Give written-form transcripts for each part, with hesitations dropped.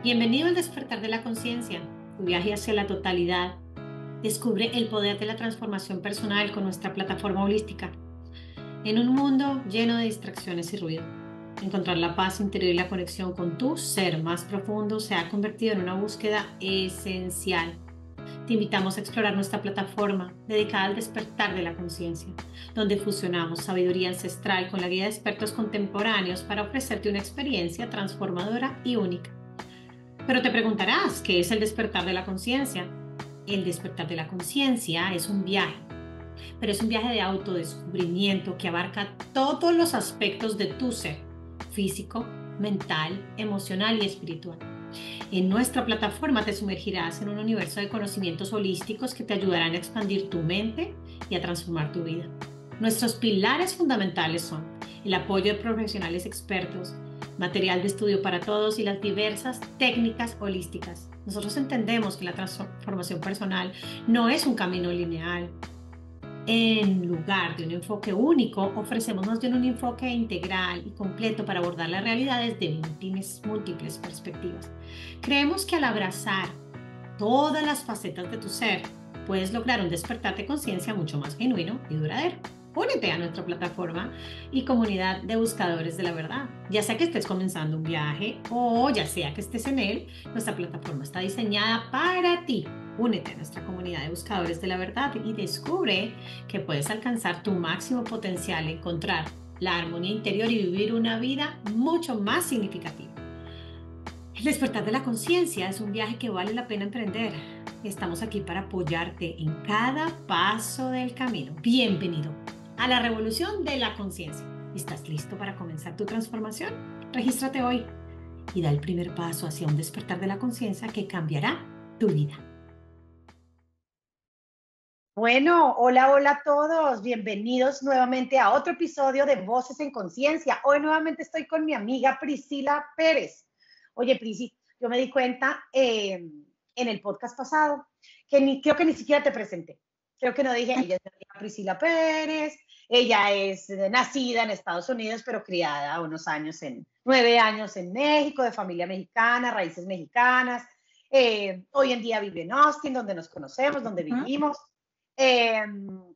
Bienvenido al despertar de la conciencia, tu viaje hacia la totalidad. Descubre el poder de la transformación personal con nuestra plataforma holística. En un mundo lleno de distracciones y ruido, encontrar la paz interior y la conexión con tu ser más profundo se ha convertido en una búsqueda esencial. Te invitamos a explorar nuestra plataforma dedicada al despertar de la conciencia, donde fusionamos sabiduría ancestral con la guía de expertos contemporáneos para ofrecerte una experiencia transformadora y única. Pero te preguntarás, ¿qué es el despertar de la conciencia? El despertar de la conciencia es un viaje, pero es un viaje de autodescubrimiento que abarca todos los aspectos de tu ser, físico, mental, emocional y espiritual. En nuestra plataforma te sumergirás en un universo de conocimientos holísticos que te ayudarán a expandir tu mente y a transformar tu vida. Nuestros pilares fundamentales son el apoyo de profesionales expertos, material de estudio para todos y las diversas técnicas holísticas. Nosotros entendemos que la transformación personal no es un camino lineal. En lugar de un enfoque único, ofrecemos más bien un enfoque integral y completo para abordar la realidad desde múltiples perspectivas. Creemos que al abrazar todas las facetas de tu ser, puedes lograr un despertar de conciencia mucho más genuino y duradero. Únete a nuestra plataforma y comunidad de buscadores de la verdad. Ya sea que estés comenzando un viaje o ya sea que estés en él, nuestra plataforma está diseñada para ti. Únete a nuestra comunidad de buscadores de la verdad y descubre que puedes alcanzar tu máximo potencial, encontrar la armonía interior y vivir una vida mucho más significativa. El despertar de la conciencia es un viaje que vale la pena emprender. Estamos aquí para apoyarte en cada paso del camino. Bienvenido a la revolución de la conciencia. ¿Estás listo para comenzar tu transformación? Regístrate hoy y da el primer paso hacia un despertar de la conciencia que cambiará tu vida. Bueno, hola, hola a todos. Bienvenidos nuevamente a otro episodio de Voces en Conciencia. Hoy nuevamente estoy con mi amiga Priscila Pérez. Oye, Prisi, yo me di cuenta en el podcast pasado que creo que ni siquiera te presenté. Creo que no dije, ella es mi amiga Priscila Pérez, ella es nacida en Estados Unidos, pero criada unos años 9 años en México, de familia mexicana, raíces mexicanas. Hoy en día vive en Austin, donde nos conocemos, donde vivimos. Eh,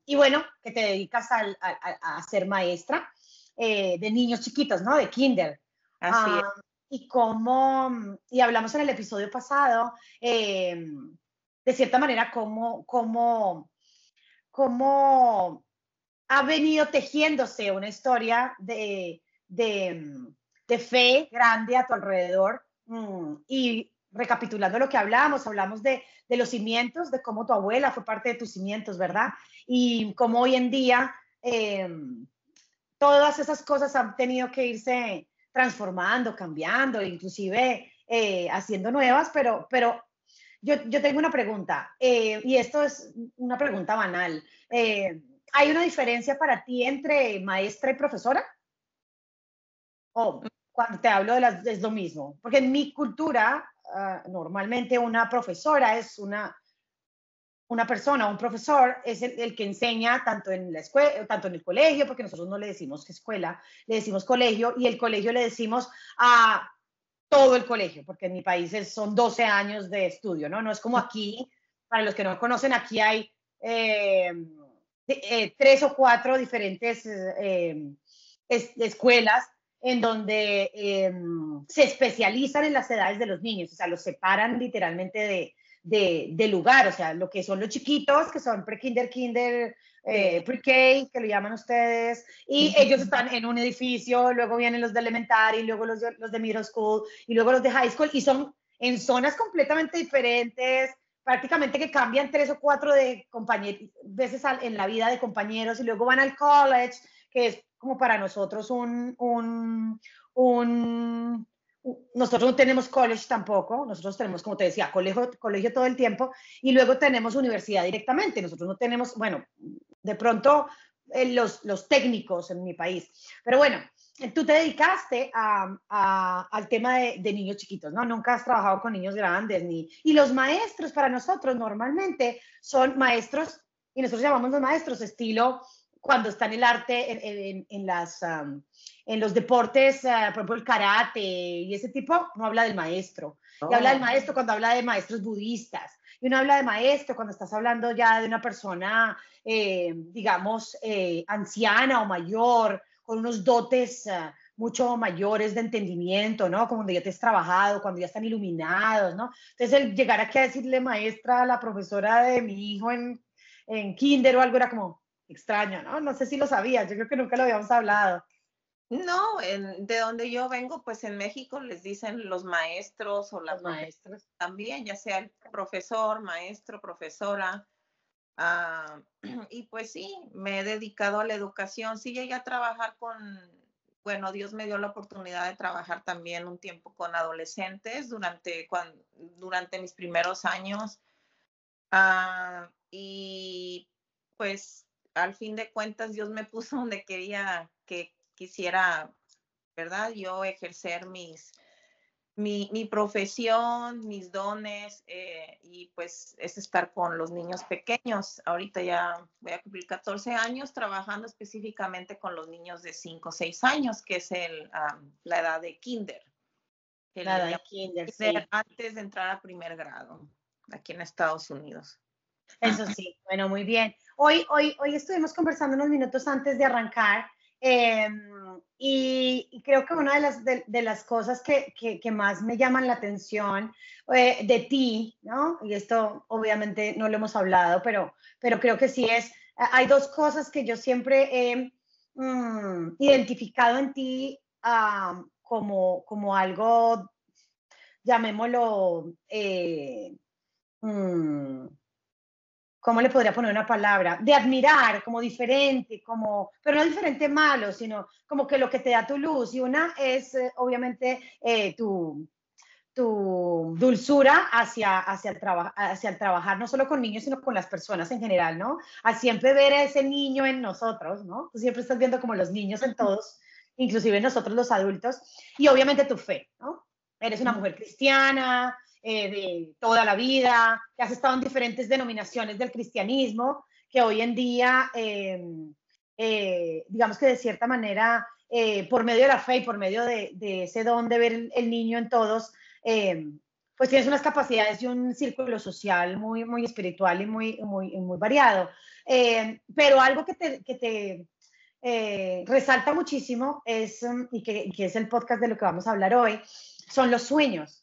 y bueno, que te dedicas a ser maestra de niños chiquitos, ¿no? De kinder. Así es. Ah, y hablamos en el episodio pasado, de cierta manera, cómo ha venido tejiéndose una historia de fe grande a tu alrededor. Y recapitulando lo que hablamos de los cimientos, de cómo tu abuela fue parte de tus cimientos, ¿verdad? Y cómo hoy en día todas esas cosas han tenido que irse transformando, cambiando, inclusive haciendo nuevas, pero yo tengo una pregunta, y esto es una pregunta banal. ¿Hay una diferencia para ti entre maestra y profesora? O cuando te hablo es lo mismo, porque en mi cultura, normalmente una profesora es una persona, un profesor es el que enseña tanto en la escuela, tanto en el colegio, porque nosotros no le decimos escuela, le decimos colegio, y el colegio le decimos a todo el colegio, porque en mi país son 12 años de estudio, ¿no? No es como aquí, para los que no conocen, aquí hay 3 o 4 diferentes escuelas en donde se especializan en las edades de los niños, o sea, los separan literalmente de lugar, o sea, lo que son los chiquitos, que son pre-kinder, kinder, pre-K, que lo llaman ustedes, y ellos están en un edificio, luego vienen los de elementary, luego los de middle school, y luego los de high school, y son en zonas completamente diferentes, prácticamente que cambian 3 o 4 de veces en la vida de compañeros, y luego van al college, que es como para nosotros nosotros no tenemos college tampoco, nosotros tenemos, como te decía, colegio todo el tiempo, y luego tenemos universidad directamente. Nosotros no tenemos, bueno, de pronto los técnicos en mi país. Pero bueno, tú te dedicaste al tema de niños chiquitos, ¿no? Nunca has trabajado con niños grandes, y los maestros para nosotros normalmente son maestros, y nosotros llamamos los maestros estilo cuando está en el arte, en los deportes, por ejemplo, el karate y ese tipo, no habla del maestro. Y habla del maestro cuando habla de maestros budistas. Y uno habla de maestro cuando estás hablando ya de una persona, digamos, anciana o mayor, con unos dotes mucho mayores de entendimiento, ¿no? Como cuando ya te has trabajado, cuando ya están iluminados, ¿no? Entonces, el llegar aquí a decirle maestra a la profesora de mi hijo en kinder o algo era como extraño, ¿no? No sé si lo sabías, yo creo que nunca lo habíamos hablado. No, de donde yo vengo, pues en México les dicen los maestros o la Los profesora maestros. también, ya sea el profesor, maestro, profesora. ah, y pues sí, me he dedicado a la educación. Sí llegué a trabajar bueno, Dios me dio la oportunidad de trabajar también un tiempo con adolescentes durante mis primeros años. Y pues al fin de cuentas Dios me puso donde quería que quisiera, ¿verdad? Yo ejercer mi profesión, mis dones, y pues es estar con los niños pequeños. Ahorita ya voy a cumplir 14 años trabajando específicamente con los niños de 5 o 6 años, que es la edad de kinder, que le Nada, de llaman kinder, kinder sí. antes de entrar a primer grado, aquí en Estados Unidos. Eso sí, bueno, muy bien. Hoy estuvimos conversando unos minutos antes de arrancar y creo que una de las cosas que más me llaman la atención de ti, ¿no? Y esto obviamente no lo hemos hablado, pero creo que sí hay dos cosas que yo siempre he identificado en ti como algo, llamémoslo, mm, ¿cómo le podría poner una palabra? De admirar, como diferente, pero no diferente malo, sino como que lo que te da tu luz. Y una es, obviamente, tu dulzura hacia el trabajar, no solo con niños, sino con las personas en general, ¿no? A siempre ver a ese niño en nosotros, ¿no? Tú siempre estás viendo como los niños en todos, inclusive en nosotros los adultos, y obviamente tu fe, ¿no? Eres una mujer cristiana, de toda la vida, que has estado en diferentes denominaciones del cristianismo, que hoy en día, digamos que de cierta manera, por medio de la fe y por medio de ese don de ver el niño en todos, pues tienes unas capacidades y un círculo social muy, muy espiritual y muy variado. Pero algo que te resalta muchísimo y que es el podcast de lo que vamos a hablar hoy, son los sueños.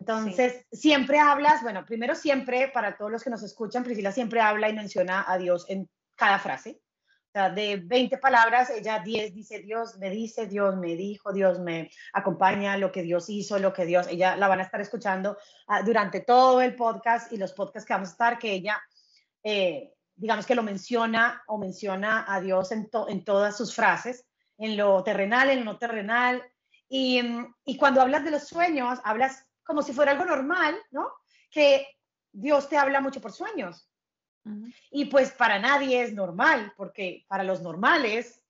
Entonces, sí. Siempre hablas, bueno, primero siempre, para todos los que nos escuchan, Priscila siempre habla y menciona a Dios en cada frase. O sea, de 20 palabras, ella 10 dice, Dios me dijo, Dios me acompaña, lo que Dios hizo, lo que Dios, ella la van a estar escuchando durante todo el podcast y los podcasts que vamos a estar, que ella, digamos que lo menciona o menciona a Dios en todas sus frases, en lo terrenal, en lo no terrenal. Y cuando hablas de los sueños, hablas como si fuera algo normal, ¿no? Que Dios te habla mucho por sueños. Y pues para nadie es normal, porque para los normales,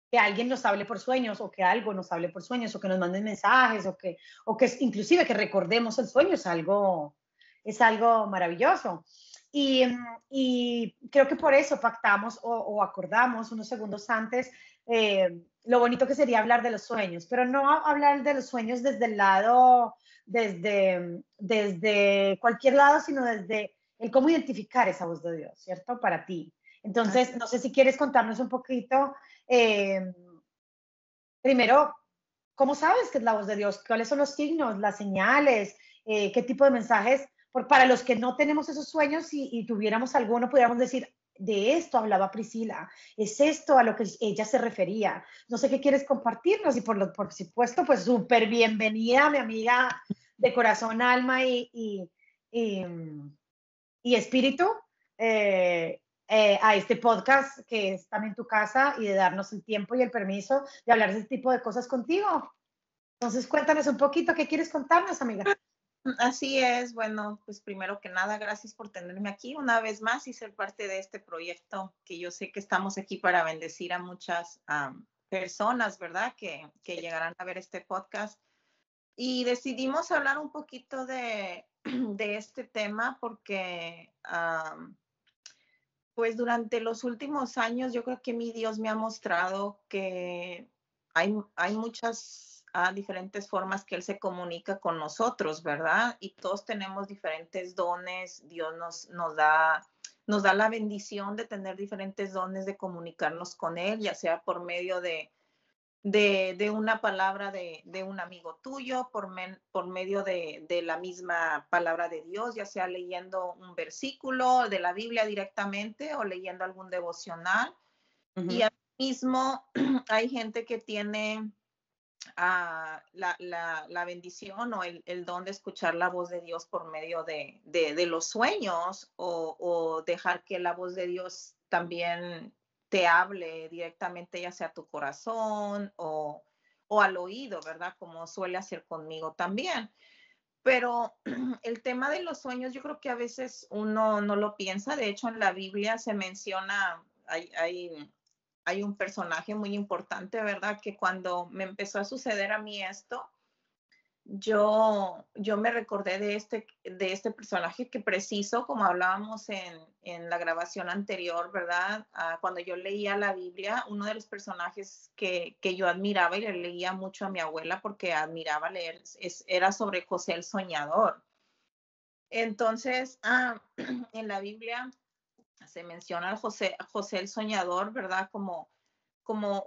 que alguien nos hable por sueños o que algo nos hable por sueños o que nos manden mensajes o que inclusive que recordemos el sueño es algo maravilloso. Y creo que por eso pactamos o acordamos unos segundos antes lo bonito que sería hablar de los sueños, pero no hablar de los sueños desde el lado, desde cualquier lado, sino desde el cómo identificar esa voz de Dios, ¿cierto? Para ti. Entonces, no sé si quieres contarnos un poquito, primero, ¿cómo sabes que es la voz de Dios? ¿Cuáles son los signos, las señales? ¿Qué tipo de mensajes? Para los que no tenemos esos sueños y tuviéramos alguno, pudiéramos decir, de esto hablaba Priscila, es esto a lo que ella se refería. No sé qué quieres compartirnos y por supuesto, pues súper bienvenida, mi amiga de corazón, alma y, y espíritu a este podcast que es también tu casa y de darnos el tiempo y el permiso de hablar de ese tipo de cosas contigo. Entonces, cuéntanos un poquito, ¿qué quieres contarnos, amiga? Así es, bueno, pues primero que nada, gracias por tenerme aquí una vez más y ser parte de este proyecto, que yo sé que estamos aquí para bendecir a muchas personas, ¿verdad? Que llegarán a ver este podcast. Y decidimos hablar un poquito de este tema porque Pues durante los últimos años yo creo que mi Dios me ha mostrado que hay muchas diferentes formas que Él se comunica con nosotros, ¿verdad? Y todos tenemos diferentes dones. Dios nos da la bendición de tener diferentes dones de comunicarnos con Él, ya sea por medio de una palabra de un amigo tuyo, por medio de la misma palabra de Dios, ya sea leyendo un versículo de la Biblia directamente o leyendo algún devocional. Y Ujú. asimismo, hay gente que tiene la bendición o el don de escuchar la voz de Dios por medio de los sueños o dejar que la voz de Dios también te hable directamente, ya sea a tu corazón o al oído, ¿verdad? Como suele hacer conmigo también. Pero el tema de los sueños, yo creo que a veces uno no lo piensa. De hecho, en la Biblia se menciona, hay un personaje muy importante, ¿verdad? Que cuando me empezó a suceder a mí esto, yo me recordé de este personaje que preciso, como hablábamos en la grabación anterior, ¿verdad? Cuando yo leía la Biblia, uno de los personajes que yo admiraba y le leía mucho a mi abuela porque admiraba leer, era sobre José el Soñador. Entonces, en la Biblia se menciona a José el Soñador, ¿verdad? Como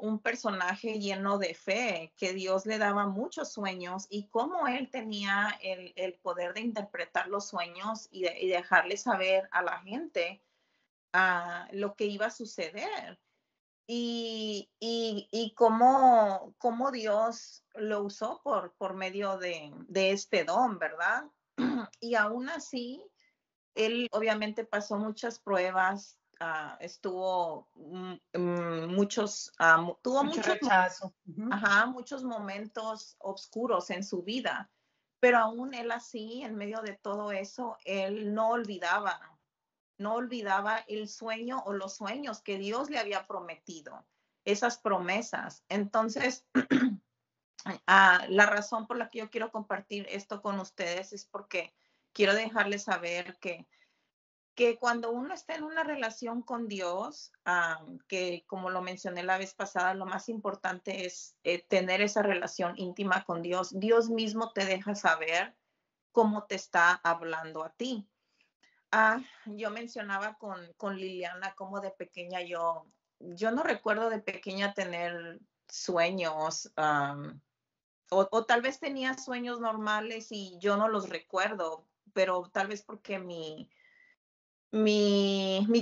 un personaje lleno de fe, que Dios le daba muchos sueños y cómo él tenía el poder de interpretar los sueños y dejarle saber a la gente lo que iba a suceder. Y cómo Dios lo usó por medio de este don, ¿verdad? Y aún así, él obviamente pasó muchas pruebas, estuvo tuvo Mucho rechazo. Ujú. muchos momentos oscuros en su vida, pero aún él así, en medio de todo eso, él no olvidaba el sueño o los sueños que Dios le había prometido, esas promesas. Entonces, la razón por la que yo quiero compartir esto con ustedes es porque quiero dejarles saber que cuando uno está en una relación con Dios, que como lo mencioné la vez pasada, lo más importante es tener esa relación íntima con Dios. Dios mismo te deja saber cómo te está hablando a ti. Yo mencionaba con Liliana cómo de pequeña yo no recuerdo de pequeña tener sueños, o tal vez tenía sueños normales y yo no los recuerdo, pero tal vez porque mi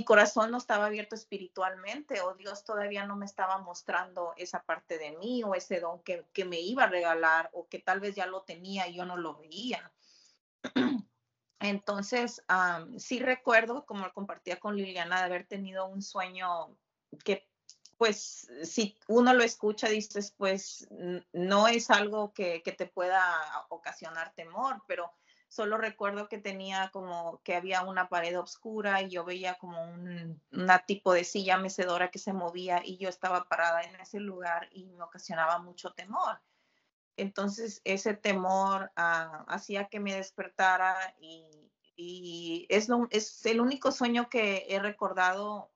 corazón no estaba abierto espiritualmente o Dios todavía no me estaba mostrando esa parte de mí o ese don que me iba a regalar o que tal vez ya lo tenía y yo no lo veía. Entonces, sí recuerdo, como lo compartía con Liliana, de haber tenido un sueño que, pues, si uno lo escucha, dices, pues, no es algo que te pueda ocasionar temor, pero solo recuerdo que tenía como que había una pared oscura y yo veía como una tipo de silla mecedora que se movía y yo estaba parada en ese lugar y me ocasionaba mucho temor. Entonces, ese temor hacía que me despertara y es el único sueño que he recordado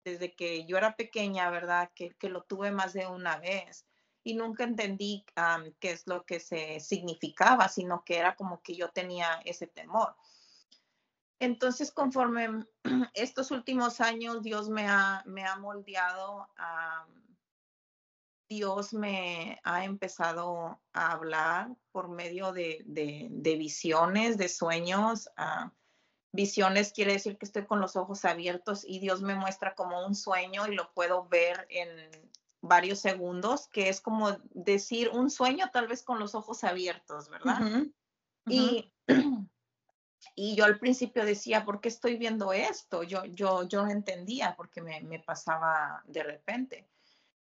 desde que yo era pequeña, ¿verdad? Que lo tuve más de una vez y nunca entendí qué es lo que se significaba, sino que era como que yo tenía ese temor. Entonces, conforme estos últimos años, Dios me ha moldeado. Dios me ha empezado a hablar por medio de visiones, de sueños. Visiones quiere decir que estoy con los ojos abiertos y Dios me muestra como un sueño y lo puedo ver en varios segundos, que es como decir un sueño tal vez con los ojos abiertos, ¿verdad? Ujú, ujú. Y, y yo al principio decía, ¿por qué estoy viendo esto? Yo no entendía porque me pasaba de repente.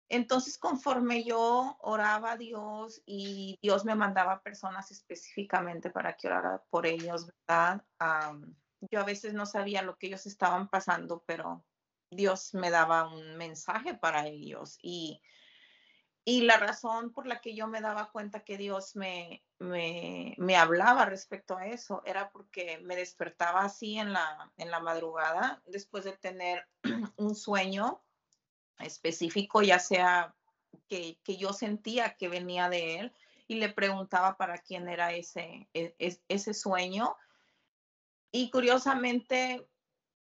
Entonces, conforme yo oraba a Dios y Dios me mandaba personas específicamente para que orara por ellos, ¿verdad? Yo a veces no sabía lo que ellos estaban pasando, pero Dios me daba un mensaje para ellos. Y la razón por la que yo me daba cuenta que Dios me hablaba respecto a eso era porque me despertaba así en la madrugada después de tener un sueño específico, ya sea que yo sentía que venía de Él y le preguntaba para quién era ese sueño. Y curiosamente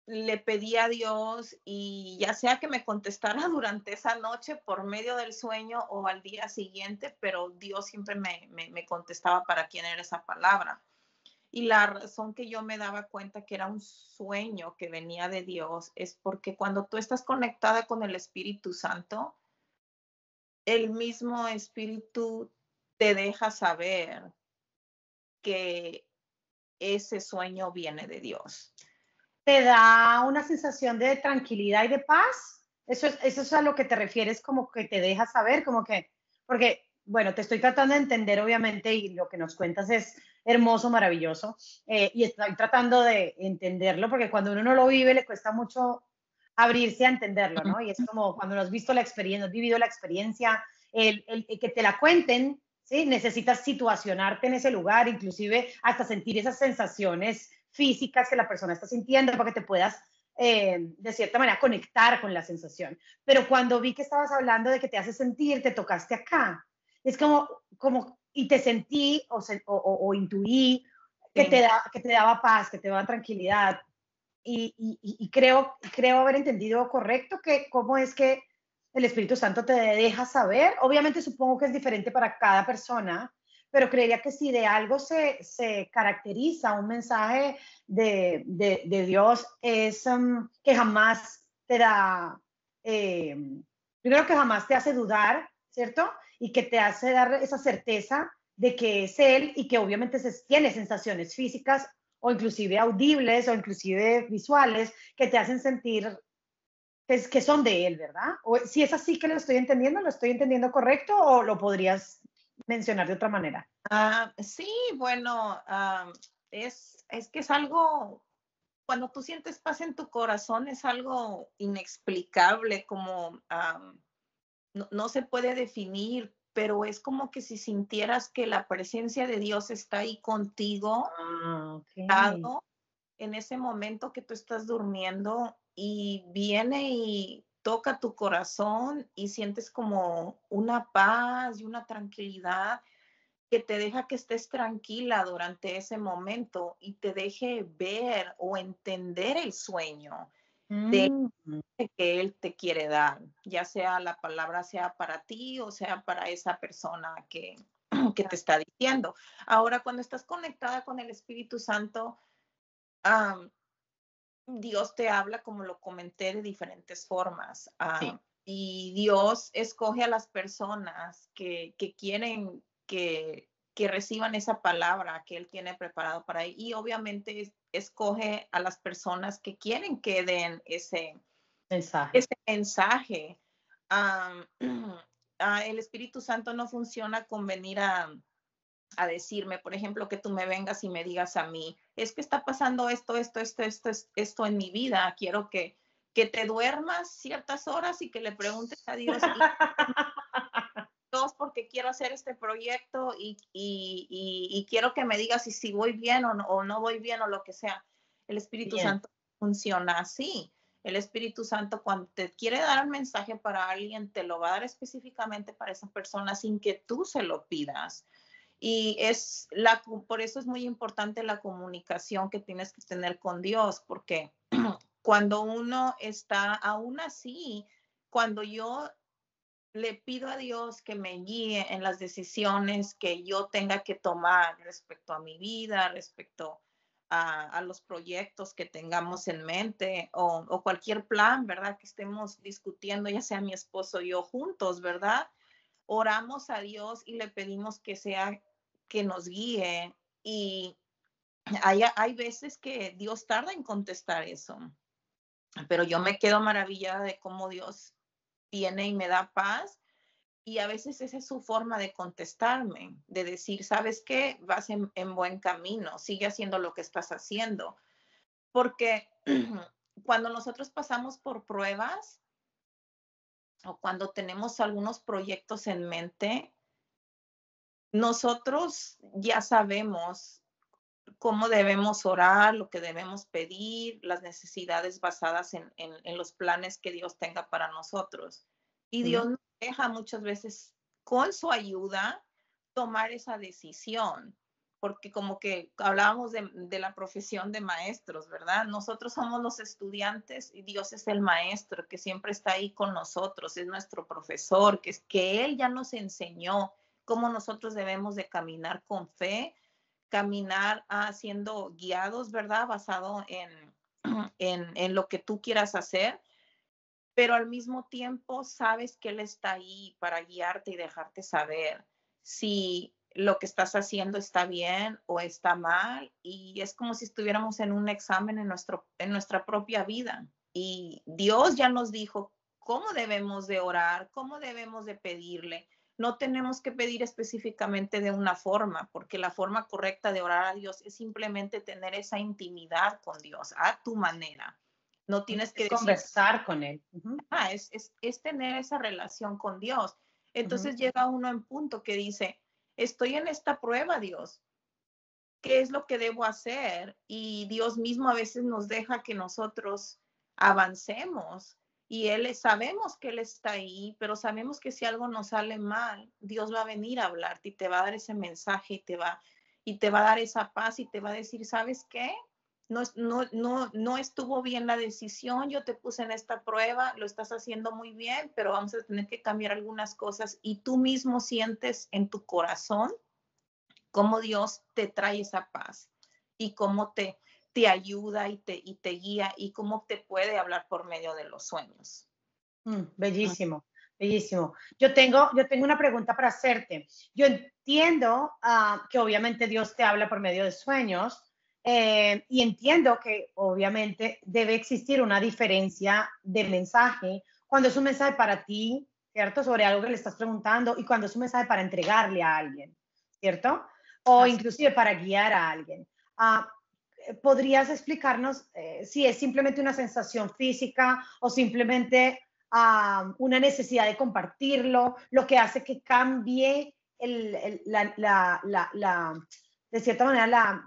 le pedí a Dios y ya sea que me contestara durante esa noche por medio del sueño o al día siguiente, pero Dios siempre me contestaba para quién era esa palabra. Y la razón que yo me daba cuenta que era un sueño que venía de Dios es porque cuando tú estás conectada con el Espíritu Santo, el mismo Espíritu te deja saber que ese sueño viene de Dios. ¿Te da una sensación de tranquilidad y de paz? Eso es a lo que te refieres, como que te deja saber, como que, porque, bueno, te estoy tratando de entender, obviamente, y lo que nos cuentas es hermoso, maravilloso, y estoy tratando de entenderlo, porque cuando uno no lo vive, le cuesta mucho abrirse a entenderlo, ¿no? Y es como cuando no has visto la experiencia, no has vivido la experiencia, el que te la cuenten, ¿sí? Necesitas situacionarte en ese lugar, inclusive hasta sentir esas sensaciones físicas que la persona está sintiendo para que te puedas, de cierta manera, conectar con la sensación. Pero cuando vi que estabas hablando de que te hace sentir, te tocaste acá. Es como y te sentí o intuí Sí. que te daba paz, que te daba tranquilidad. Y creo haber entendido correcto que cómo es que el Espíritu Santo te deja saber. Obviamente supongo que es diferente para cada persona, pero creería que si de algo se caracteriza un mensaje de Dios es que jamás te da, eh, primero que jamás te hace dudar, ¿cierto? Y que te hace dar esa certeza de que es Él y que obviamente tiene sensaciones físicas o inclusive audibles o inclusive visuales que te hacen sentir que son de Él, ¿verdad? O si es así que lo estoy entendiendo correcto o lo podrías mencionar de otra manera. Sí, bueno, es que es algo, cuando tú sientes paz en tu corazón, es algo inexplicable, como no se puede definir, pero es como que si sintieras que la presencia de Dios está ahí contigo, Ok. dado en ese momento que tú estás durmiendo y viene y toca tu corazón y sientes como una paz y una tranquilidad que te deja que estés tranquila durante ese momento y te deje ver o entender el sueño de Mm, que él te quiere dar, ya sea la palabra sea para ti o sea para esa persona que te está diciendo. Ahora, cuando estás conectada con el Espíritu Santo, am, Dios te habla, como lo comenté, de diferentes formas. sí, Y Dios escoge a las personas que quieren que reciban esa palabra que Él tiene preparado para ellos. Y obviamente escoge a las personas que quieren que den mensaje. ese mensaje. Am, el Espíritu Santo no funciona con venir a decirme, por ejemplo, que tú me vengas y me digas a mí, es que está pasando esto en mi vida, quiero que te duermas ciertas horas y que le preguntes a Dios, y Dios, porque quiero hacer este proyecto y quiero que me digas si voy bien o no voy bien o lo que sea. El Espíritu Bien, Santo funciona así. El Espíritu Santo, cuando te quiere dar un mensaje para alguien, te lo va a dar específicamente para esa persona sin que tú se lo pidas. Y por eso es muy importante la comunicación que tienes que tener con Dios, porque cuando uno está, aún así, cuando yo le pido a Dios que me guíe en las decisiones que yo tenga que tomar respecto a mi vida, respecto a los proyectos que tengamos en mente o cualquier plan, ¿verdad? Que estemos discutiendo, ya sea mi esposo y yo juntos, ¿verdad? Oramos a Dios y le pedimos que sea que nos guíe y hay veces que Dios tarda en contestar eso, pero yo me quedo maravillada de cómo Dios viene y me da paz y a veces esa es su forma de contestarme, de decir, ¿sabes qué? Vas en buen camino, sigue haciendo lo que estás haciendo, porque cuando nosotros pasamos por pruebas, o cuando tenemos algunos proyectos en mente, nosotros ya sabemos cómo debemos orar, lo que debemos pedir, las necesidades basadas en los planes que Dios tenga para nosotros. Y Dios Sí. nos deja muchas veces, con su ayuda, tomar esa decisión. Porque como que hablábamos de la profesión de maestros, ¿verdad? Nosotros somos los estudiantes y Dios es el maestro que siempre está ahí con nosotros, es nuestro profesor, que Él ya nos enseñó cómo nosotros debemos de caminar con fe, caminar siendo guiados, ¿verdad? Basado en lo que tú quieras hacer, pero al mismo tiempo sabes que Él está ahí para guiarte y dejarte saber si lo que estás haciendo está bien o está mal. Y es como si estuviéramos en un examen en nuestra propia vida. Y Dios ya nos dijo cómo debemos de orar, cómo debemos de pedirle. No tenemos que pedir específicamente de una forma, porque la forma correcta de orar a Dios es simplemente tener esa intimidad con Dios a tu manera. No tienes que Es decir, conversar con él. Ujú, es tener esa relación con Dios. ujú. Entonces llega uno en punto que dice, estoy en esta prueba, Dios. ¿Qué es lo que debo hacer? Y Dios mismo a veces nos deja que nosotros avancemos. Y sabemos que Él está ahí, pero sabemos que si algo nos sale mal, Dios va a venir a hablarte y te va a dar ese mensaje y te va a dar esa paz y te va a decir, ¿sabes qué? No estuvo bien la decisión, yo te puse en esta prueba, lo estás haciendo muy bien, pero vamos a tener que cambiar algunas cosas y tú mismo sientes en tu corazón cómo Dios te trae esa paz y cómo te ayuda y te guía y cómo te puede hablar por medio de los sueños. Bellísimo, bellísimo. Yo tengo una pregunta para hacerte. Yo entiendo que obviamente Dios te habla por medio de sueños, y entiendo que obviamente debe existir una diferencia de mensaje cuando es un mensaje para ti, ¿cierto? Sobre algo que le estás preguntando y cuando es un mensaje para entregarle a alguien, ¿cierto? O Así. inclusive para guiar a alguien. Ah, ¿Podrías explicarnos si es simplemente una sensación física o simplemente una necesidad de compartirlo, lo que hace que cambie de cierta manera,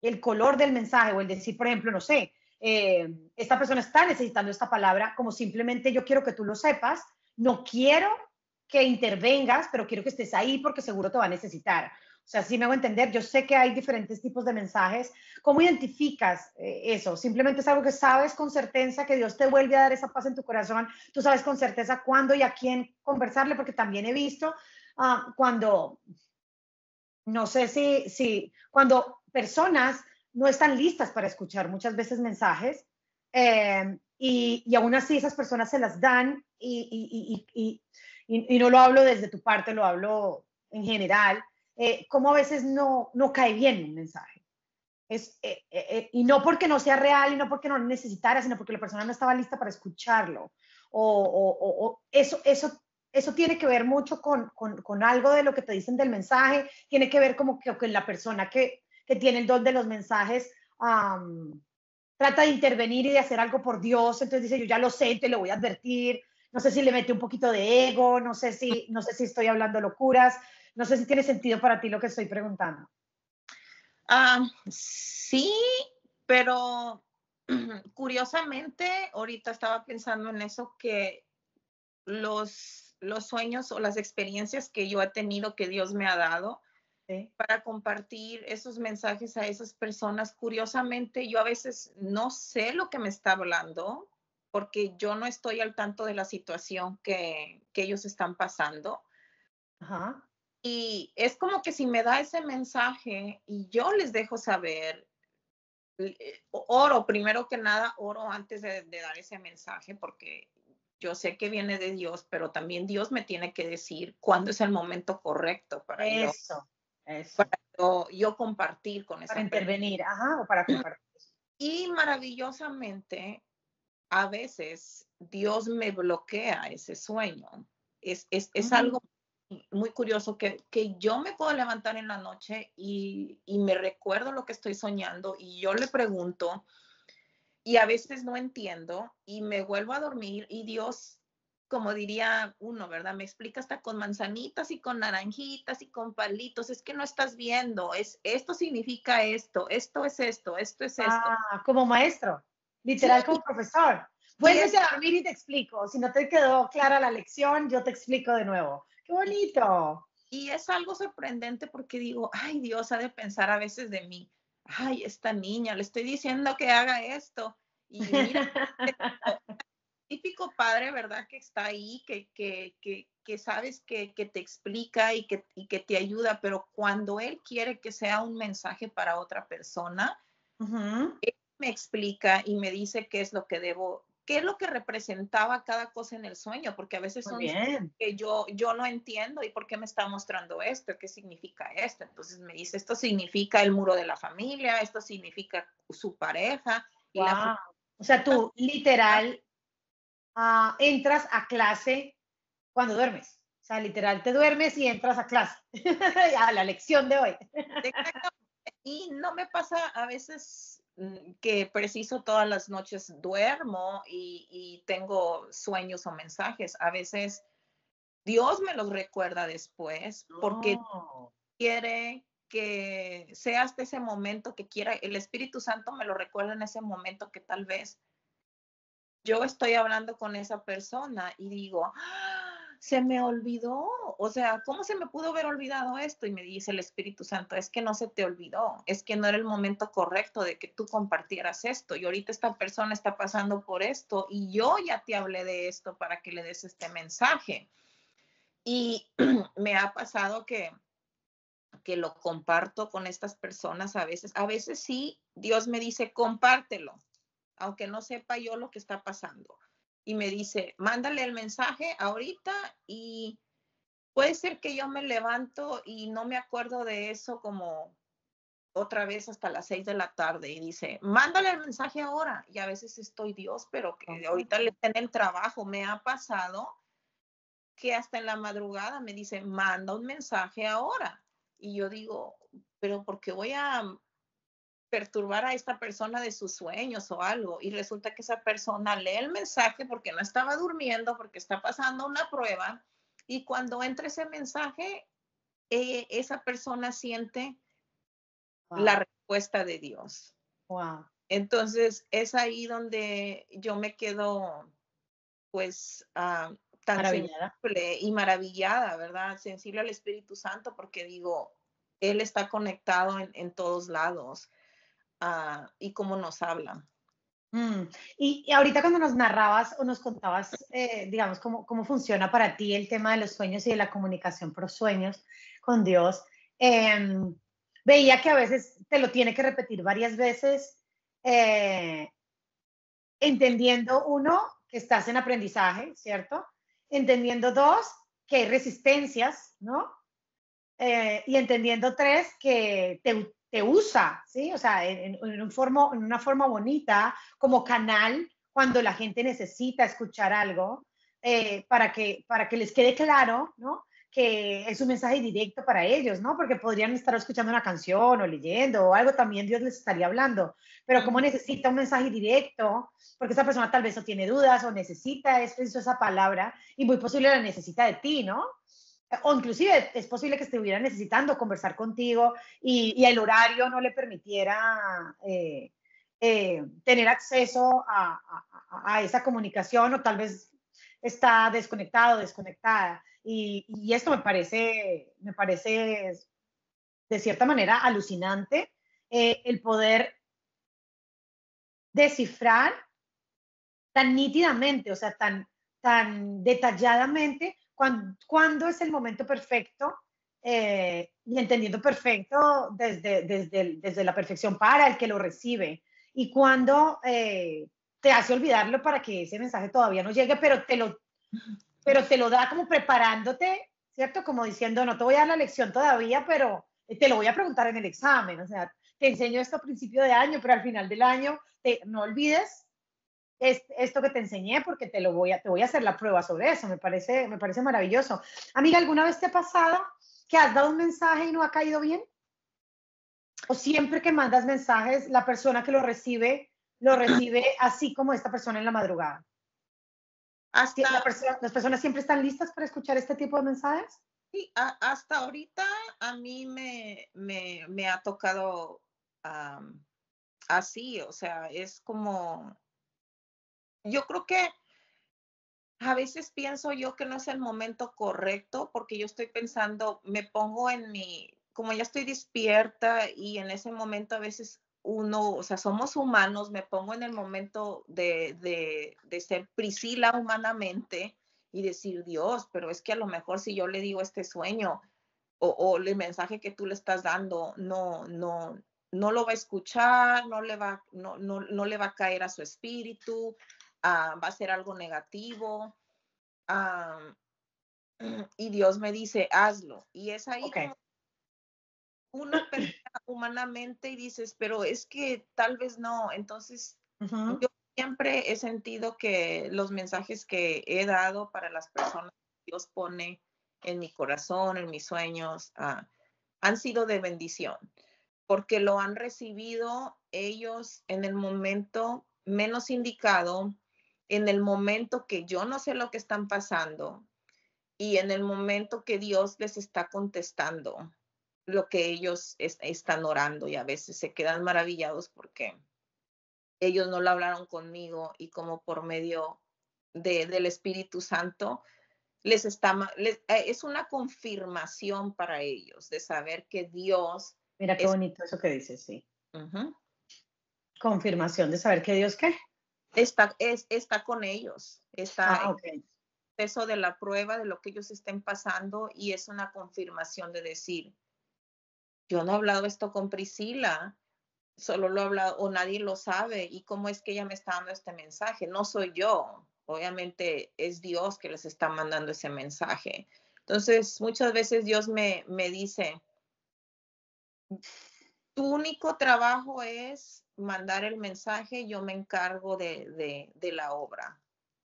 el color del mensaje o el decir, por ejemplo, no sé, esta persona está necesitando esta palabra, como simplemente yo quiero que tú lo sepas, no quiero que intervengas, pero quiero que estés ahí porque seguro te va a necesitar. O sea, sí me hago entender, yo sé que hay diferentes tipos de mensajes. ¿Cómo identificas eso? Simplemente es algo que sabes con certeza que Dios te vuelve a dar esa paz en tu corazón. Tú sabes con certeza cuándo y a quién conversarle, porque también he visto cuando, no sé si cuando personas no están listas para escuchar muchas veces mensajes, y aún así esas personas se las dan y no lo hablo desde tu parte, lo hablo en general, cómo a veces no cae bien un mensaje. Y no porque no sea real y no porque no lo necesitara, sino porque la persona no estaba lista para escucharlo. Eso tiene que ver mucho con algo de lo que te dicen del mensaje, tiene que ver como que la persona que tiene el don de los mensajes trata de intervenir y de hacer algo por Dios, entonces dice, yo ya lo sé, te lo voy a advertir, no sé si le mete un poquito de ego, no sé si estoy hablando locuras, no sé si tiene sentido para ti lo que estoy preguntando. Sí, pero curiosamente, ahorita estaba pensando en eso, que los sueños o las experiencias que yo he tenido, que Dios me ha dado, ¿Sí? para compartir esos mensajes a esas personas. Curiosamente, yo a veces no sé lo que me está hablando porque yo no estoy al tanto de la situación que ellos están pasando. Ajá. Y es como que si me da ese mensaje y yo les dejo saber, oro, primero que nada, oro antes de dar ese mensaje porque yo sé que viene de Dios, pero también Dios me tiene que decir cuándo es el momento correcto para yo Eso. yo compartir con Para esa persona. intervenir, ajá, o para compartir. Y maravillosamente, a veces Dios me bloquea ese sueño. Es Mm, algo muy curioso que yo me puedo levantar en la noche y me recuerdo lo que estoy soñando y yo le pregunto y a veces no entiendo y me vuelvo a dormir y Dios como diría uno, ¿verdad? Me explica hasta con manzanitas y con naranjitas y con palitos. Es que no estás viendo, esto significa esto es esto es esto. Ah, como maestro, Sí, literal como profesor. y es, Vuélvete a dormir y te explico. Si no te quedó clara la lección, yo te explico de nuevo. ¡Qué bonito! y es algo sorprendente porque digo, ay, Dios ha de pensar a veces de mí, ay, esta niña, le estoy diciendo que haga esto. Y mira, típico padre, ¿verdad? Que está ahí, que sabes que te explica y que te ayuda, pero cuando él quiere que sea un mensaje para otra persona, Ujú. él me explica y me dice qué es lo que debo, qué es lo que representaba cada cosa en el sueño, porque a veces Muy son bien. que yo no entiendo y por qué me está mostrando esto, qué significa esto. Entonces me dice, esto significa el muro de la familia, esto significa su pareja y la Wow. O sea, tú literal entras a clase cuando duermes. O sea, literal te duermes y entras a clase, a la lección de hoy. exactamente. Y no me pasa a veces que preciso todas las noches duermo y tengo sueños o mensajes. A veces Dios me los recuerda después porque Oh, quiere que sea hasta ese momento que quiera. El Espíritu Santo me lo recuerda en ese momento que tal vez yo estoy hablando con esa persona y digo, ¡ah! Se me olvidó, o sea, ¿cómo se me pudo haber olvidado esto? Y me dice el Espíritu Santo, es que no se te olvidó, es que no era el momento correcto de que tú compartieras esto y ahorita esta persona está pasando por esto y yo ya te hablé de esto para que le des este mensaje. Y me ha pasado que lo comparto con estas personas a veces sí, Dios me dice, compártelo, aunque no sepa yo lo que está pasando. Y me dice, mándale el mensaje ahorita y puede ser que yo me levanto y no me acuerdo de eso como otra vez hasta las 6 de la tarde y dice, mándale el mensaje ahora. Y a veces estoy Dios, pero que oh, ahorita le está en el trabajo. Me ha pasado que hasta en la madrugada me dice, manda un mensaje ahora. Y yo digo, pero ¿por qué voy a perturbar a esta persona de sus sueños o algo? Y resulta que esa persona lee el mensaje porque no estaba durmiendo, porque está pasando una prueba. Y cuando entra ese mensaje, esa persona siente la wow, respuesta de Dios. wow. Entonces, es ahí donde yo me quedo, pues, tan Maravillada. sensible y maravillada, ¿verdad? Sensible al Espíritu Santo, porque digo, Él está conectado en todos lados y cómo nos habla. Mm. Y ahorita cuando nos narrabas o nos contabas, digamos, cómo funciona para ti el tema de los sueños y de la comunicación por sueños con Dios, em, veía que a veces te lo tiene que repetir varias veces, eh, entendiendo uno que estás en aprendizaje, ¿cierto? Entendiendo dos, que hay resistencias, ¿no? Y entendiendo tres, que te usa, ¿sí? O sea, en una forma bonita, como canal, cuando la gente necesita escuchar algo, para que les quede claro, ¿no? Que es un mensaje directo para ellos, ¿no? Porque podrían estar escuchando una canción o leyendo o algo, también Dios les estaría hablando, pero como Ujú. necesita un mensaje directo, porque esa persona tal vez no tiene dudas o necesita esa palabra y muy posible la necesita de ti, ¿no? O inclusive es posible que estuviera necesitando conversar contigo y el horario no le permitiera tener acceso a esa comunicación o tal vez está desconectado, desconectada. Y esto me parece de cierta manera alucinante, el poder descifrar tan nítidamente, o sea, tan detalladamente, cuándo es el momento perfecto y entendiendo perfecto desde la perfección para el que lo recibe y cuando te hace olvidarlo para que ese mensaje todavía no llegue, pero te lo da como preparándote, ¿cierto? Como diciendo, no te voy a dar la lección todavía, pero te lo voy a preguntar en el examen, o sea, te enseño esto a principio de año, pero al final del año no olvides esto que te enseñé porque te voy a hacer la prueba sobre eso. Me parece maravilloso. Amiga, ¿alguna vez te ha pasado que has dado un mensaje y no ha caído bien? ¿O siempre que mandas mensajes, la persona que lo recibe así como esta persona en la madrugada? Sí, Hasta, las personas siempre están listas para escuchar este tipo de mensajes. sí, hasta ahorita a mí me ha tocado así, o sea, es como, yo creo que a veces pienso yo que no es el momento correcto porque yo estoy pensando, me pongo en como ya estoy despierta y en ese momento a veces uno, o sea, somos humanos, me pongo en el momento de ser Priscila humanamente y decir, Dios, pero es que a lo mejor si yo le digo este sueño o el mensaje que tú le estás dando, no lo va a escuchar, no le va a caer a su espíritu, va a ser algo negativo. Am, y Dios me dice, hazlo. Y es ahí Ok. como uno pelea humanamente y dices, pero es que tal vez no. Entonces, Ujú. yo siempre he sentido que los mensajes que he dado para las personas que Dios pone en mi corazón, en mis sueños, han sido de bendición, porque lo han recibido ellos en el momento menos indicado, en el momento que yo no sé lo que están pasando y en el momento que Dios les está contestando lo que ellos están orando y a veces se quedan maravillados porque ellos no lo hablaron conmigo y como por medio del Espíritu Santo es una confirmación para ellos de saber que Dios Mira qué es, bonito eso que dices, sí. ujú, Confirmación de saber que Dios qué. está con ellos, está Ah, ok. eso de la prueba de lo que ellos estén pasando y es una confirmación de decir, yo no he hablado esto con Priscila, solo lo he hablado o nadie lo sabe y cómo es que ella me está dando este mensaje. No soy yo, obviamente es Dios que les está mandando ese mensaje. Entonces, muchas veces Dios me dice, tu único trabajo es mandar el mensaje, yo me encargo de la obra,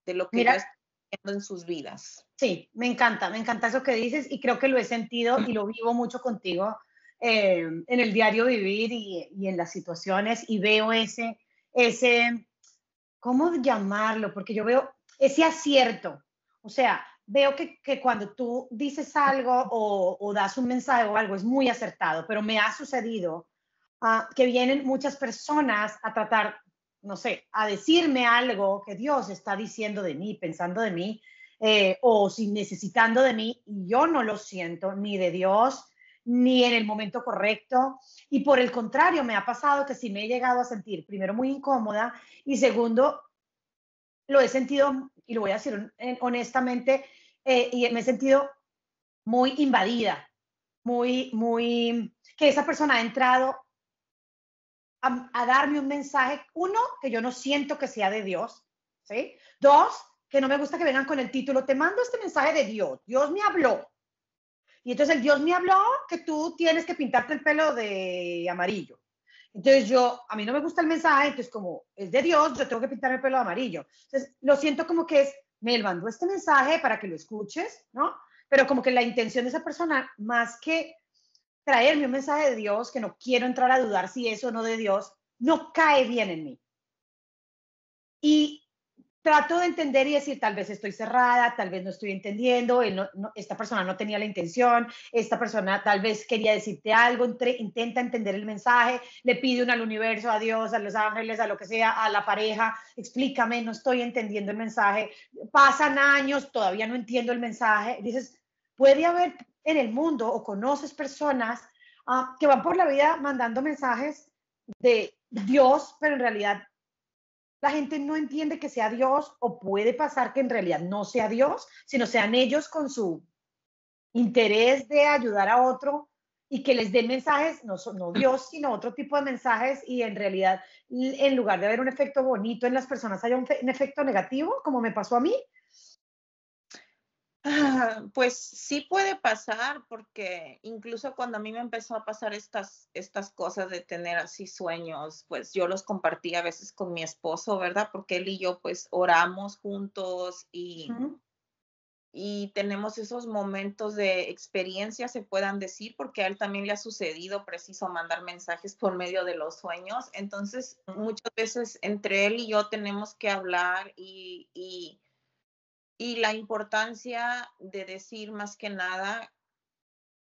de lo que yo Mira, estoy haciendo en sus vidas. sí, me encanta eso que dices y creo que lo he sentido y lo vivo mucho contigo en el diario vivir y en las situaciones y veo ese, ¿cómo llamarlo? Porque yo veo ese acierto. O sea, veo que cuando tú dices algo o das un mensaje o algo es muy acertado, pero me ha sucedido que vienen muchas personas a tratar, no sé, a decirme algo que Dios está diciendo de mí, pensando de mí, o si necesitando de mí, y yo no lo siento ni de Dios, ni en el momento correcto. Y por el contrario, me ha pasado que sí me he llegado a sentir, primero, muy incómoda y segundo, lo he sentido, y lo voy a decir honestamente, y me he sentido muy invadida, que esa persona ha entrado a darme un mensaje, uno, que yo no siento que sea de Dios, ¿sí? Dos, que no me gusta que vengan con el título, te mando este mensaje de Dios, Dios me habló. Y entonces el Dios me habló que tú tienes que pintarte el pelo de amarillo. Entonces a mí no me gusta el mensaje, entonces como es de Dios, yo tengo que pintarme el pelo de amarillo. Entonces lo siento como que me mandó este mensaje para que lo escuches, ¿no? Pero como que la intención de esa persona, más que traerme un mensaje de Dios, que no quiero entrar a dudar si es o no de Dios, no cae bien en mí. Y trato de entender y decir, tal vez estoy cerrada, tal vez no estoy entendiendo, esta persona no tenía la intención, esta persona tal vez quería decirte algo, intenta entender el mensaje, le pide uno al universo, a Dios, a los ángeles, a lo que sea, a la pareja, explícame, no estoy entendiendo el mensaje, pasan años, todavía no entiendo el mensaje, dices, puede haber en el mundo o conoces personas que van por la vida mandando mensajes de Dios, pero en realidad la gente no entiende que sea Dios o puede pasar que en realidad no sea Dios, sino sean ellos con su interés de ayudar a otro y que les den mensajes, no Dios, sino otro tipo de mensajes y en realidad en lugar de haber un efecto bonito en las personas haya un efecto negativo, como me pasó a mí. Pues sí puede pasar, porque incluso cuando a mí me empezó a pasar estas cosas de tener así sueños, pues yo los compartí a veces con mi esposo, ¿verdad? Porque él y yo pues oramos juntos y tenemos esos momentos de experiencia, se puedan decir, porque a él también le ha sucedido preciso mandar mensajes por medio de los sueños. Entonces, muchas veces entre él y yo tenemos que hablar y y la importancia de decir más que nada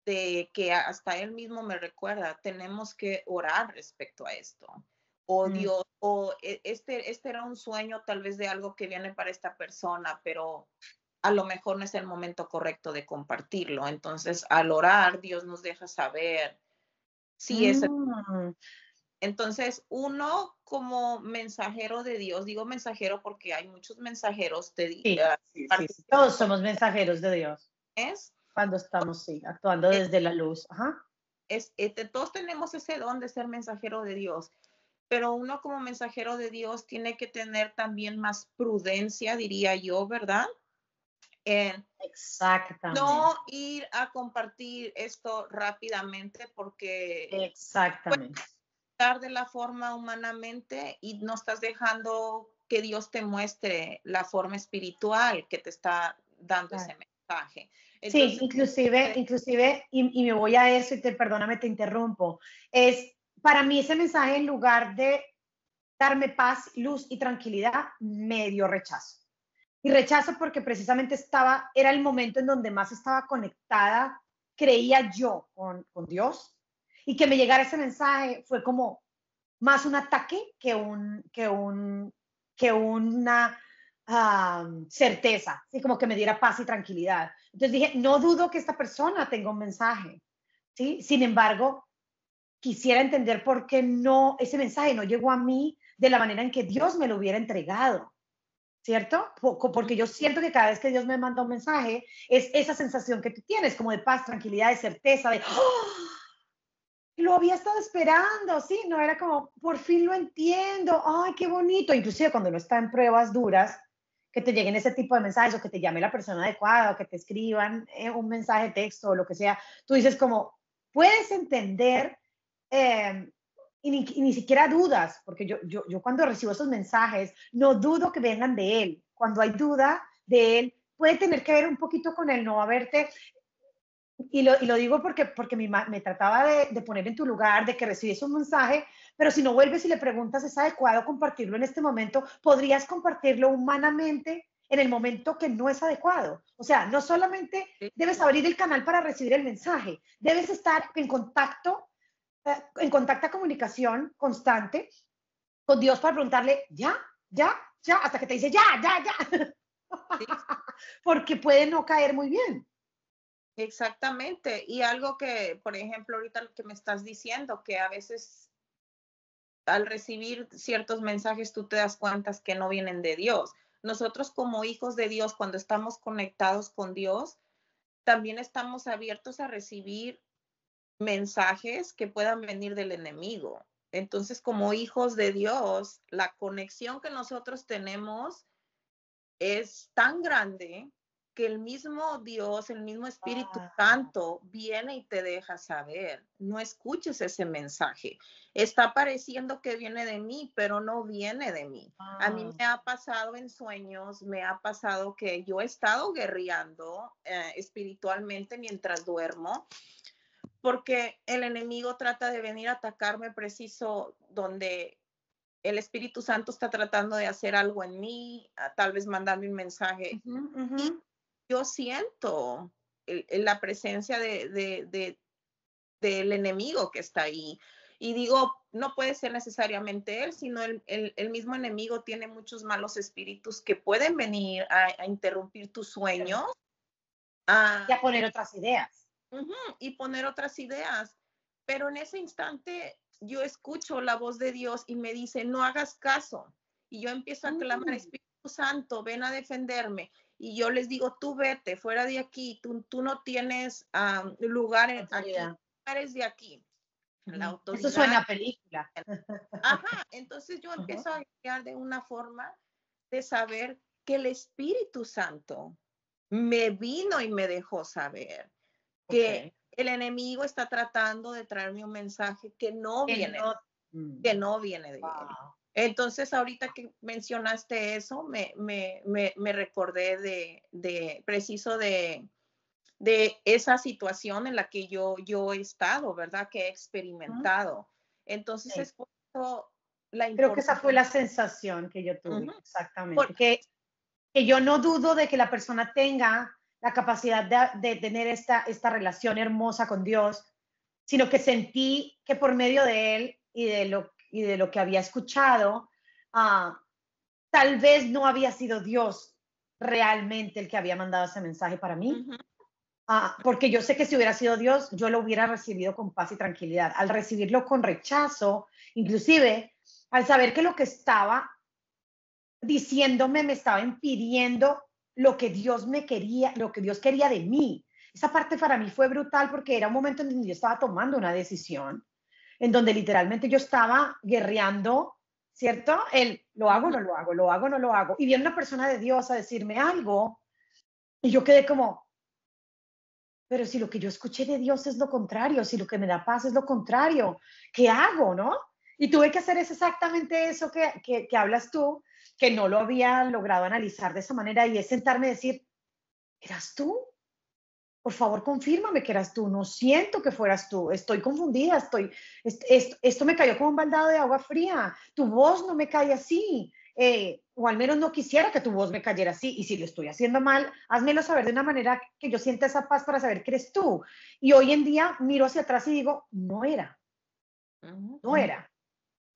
de que hasta él mismo me recuerda, tenemos que orar respecto a esto. O Mm. Dios, o este era un sueño tal vez de algo que viene para esta persona, pero a lo mejor no es el momento correcto de compartirlo. Entonces, al orar, Dios nos deja saber si es. Mm. Entonces, uno como mensajero de Dios, digo mensajero porque hay muchos mensajeros Sí, sí, sí, parte sí. Todos somos mensajeros de Dios es, cuando estamos, sí, actuando es, desde la luz. Ajá. todos tenemos ese don de ser mensajero de Dios, pero uno como mensajero de Dios tiene que tener también más prudencia, diría yo, ¿verdad? En no Exactamente, ir a compartir esto rápidamente porque puede exactamente. estar de la forma humanamente y no estás dejando que Dios te muestre la forma espiritual que te está dando ese mensaje. Sí, Entonces, inclusive, y me voy a eso y perdóname, te interrumpo. Es para mí ese mensaje en lugar de darme paz, luz y tranquilidad, me dio rechazo. Y rechazo porque precisamente era el momento en donde más estaba conectada, creía yo, con Dios. Y que me llegara ese mensaje fue como más un ataque que una certeza, ¿sí? Como que me diera paz y tranquilidad. Entonces dije, no dudo que esta persona tenga un mensaje, ¿sí? Sin embargo, quisiera entender por qué no, ese mensaje no llegó a mí de la manera en que Dios me lo hubiera entregado, ¿cierto? Porque yo siento que cada vez que Dios me manda un mensaje, es esa sensación que tú tienes, como de paz, tranquilidad, de certeza, de, ¡oh! Lo había estado esperando, sí, no era como, por fin lo entiendo, ay, qué bonito. Inclusive cuando uno está en pruebas duras, que te lleguen ese tipo de mensajes o que te llame la persona adecuada o que te escriban un mensaje de texto o lo que sea, tú dices como, puedes entender y ni siquiera dudas, porque yo cuando recibo esos mensajes, no dudo que vengan de él. Cuando hay duda de él, puede tener que ver un poquito con el no haberte y lo digo porque me trataba de poner en tu lugar, de que recibes un mensaje, pero si no vuelves y le preguntas, ¿es adecuado compartirlo en este momento? Podrías compartirlo humanamente en el momento que no es adecuado. O sea, no solamente debes abrir el canal para recibir el mensaje, debes estar en contacto, comunicación constante con Dios para preguntarle, ya, ya, ya, hasta que te dice, ya, ya, ya, sí, porque puede no caer muy bien. exactamente. Y algo que, por ejemplo, ahorita lo que me estás diciendo, que a veces al recibir ciertos mensajes tú te das cuenta que no vienen de Dios. Nosotros como hijos de Dios, cuando estamos conectados con Dios, también estamos abiertos a recibir mensajes que puedan venir del enemigo. Entonces, como hijos de Dios, la conexión que nosotros tenemos es tan grande que el mismo Dios, el mismo Espíritu Ah, Santo viene y te deja saber. No escuches ese mensaje. Está pareciendo que viene de mí, pero no viene de mí. A mí ah, me ha pasado en sueños, me ha pasado que yo he estado guerreando espiritualmente mientras duermo, porque el enemigo trata de venir a atacarme preciso donde el Espíritu Santo está tratando de hacer algo en mí, tal vez mandarme un mensaje. ujú, ujú. Y yo siento la presencia del enemigo que está ahí. Y digo, no puede ser necesariamente él, sino el mismo enemigo tiene muchos malos espíritus que pueden venir a interrumpir tu sueño Y a, a poner otras ideas. y poner otras ideas. Pero en ese instante yo escucho la voz de Dios y me dice, no hagas caso. Y yo empiezo a clamar, Mm, Espíritu Santo, ven a defenderme. Y yo les digo, tú vete fuera de aquí, tú no tienes lugar aquí, autoridad. no eres de aquí. La Ujú. Eso autoridad. suena a película. Ajá, entonces yo Ajá. empiezo a guiar de una forma de saber que el Espíritu Santo me vino y me dejó saber que Ok. el enemigo está tratando de traerme un mensaje Que no. que no viene de él. Wow. Entonces, ahorita que mencionaste eso, me recordé de preciso de esa situación en la que yo he estado, ¿verdad? Que he Ujú. experimentado. Entonces, Sí. es por eso la Creo que esa importancia. fue la sensación que yo tuve, exactamente. Que que yo no dudo de que la persona tenga la capacidad de tener esta relación hermosa con Dios, sino que sentí que por medio de él y de lo que había escuchado, tal vez no había sido Dios realmente el que había mandado ese mensaje para mí. Ujú. Porque yo sé que si hubiera sido Dios, yo lo hubiera recibido con paz y tranquilidad. Al recibirlo con rechazo, inclusive al saber que lo que estaba diciéndome me estaba impidiendo lo que Dios me quería, lo que Dios quería de mí. Esa parte para mí fue brutal porque era un momento en donde yo estaba tomando una decisión, en donde literalmente yo estaba guerreando, ¿cierto? El lo hago, Ujú. no lo hago, lo hago, no lo hago. Y viene una persona de Dios a decirme algo y yo quedé como, pero si lo que yo escuché de Dios es lo contrario, si lo que me da paz es lo contrario, ¿qué hago, no? Y tuve que hacer exactamente eso que hablas tú, que no lo había logrado analizar de esa manera, y es sentarme y decir, ¿eras tú? Por favor, confírmame que eras tú. No siento que fueras tú. Estoy confundida. Esto me cayó como un baldado de agua fría. Tu voz no me cae así. O al menos no quisiera que tu voz me cayera así. Y si lo estoy haciendo mal, házmelo saber de una manera que yo sienta esa paz para saber que eres tú. Y hoy en día miro hacia atrás y digo, no era, Ujú. no era,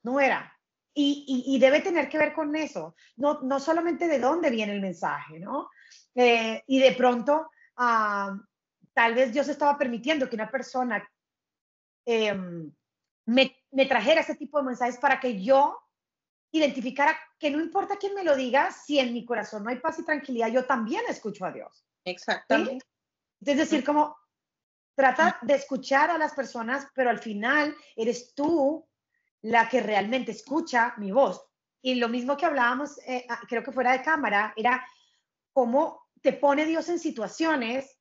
no era. Y debe tener que ver con eso. No, no solamente de dónde viene el mensaje, ¿no? Y de pronto, tal vez Dios estaba permitiendo que una persona eh, me trajera ese tipo de mensajes para que yo identificara que no importa quién me lo diga, si en mi corazón no hay paz y tranquilidad, yo también escucho a Dios. ¿Sí? Exactamente. Es decir, como trata de escuchar a las personas, pero al final eres tú la que realmente escucha mi voz. Y lo mismo que hablábamos, creo que fuera de cámara, era cómo te pone Dios en situaciones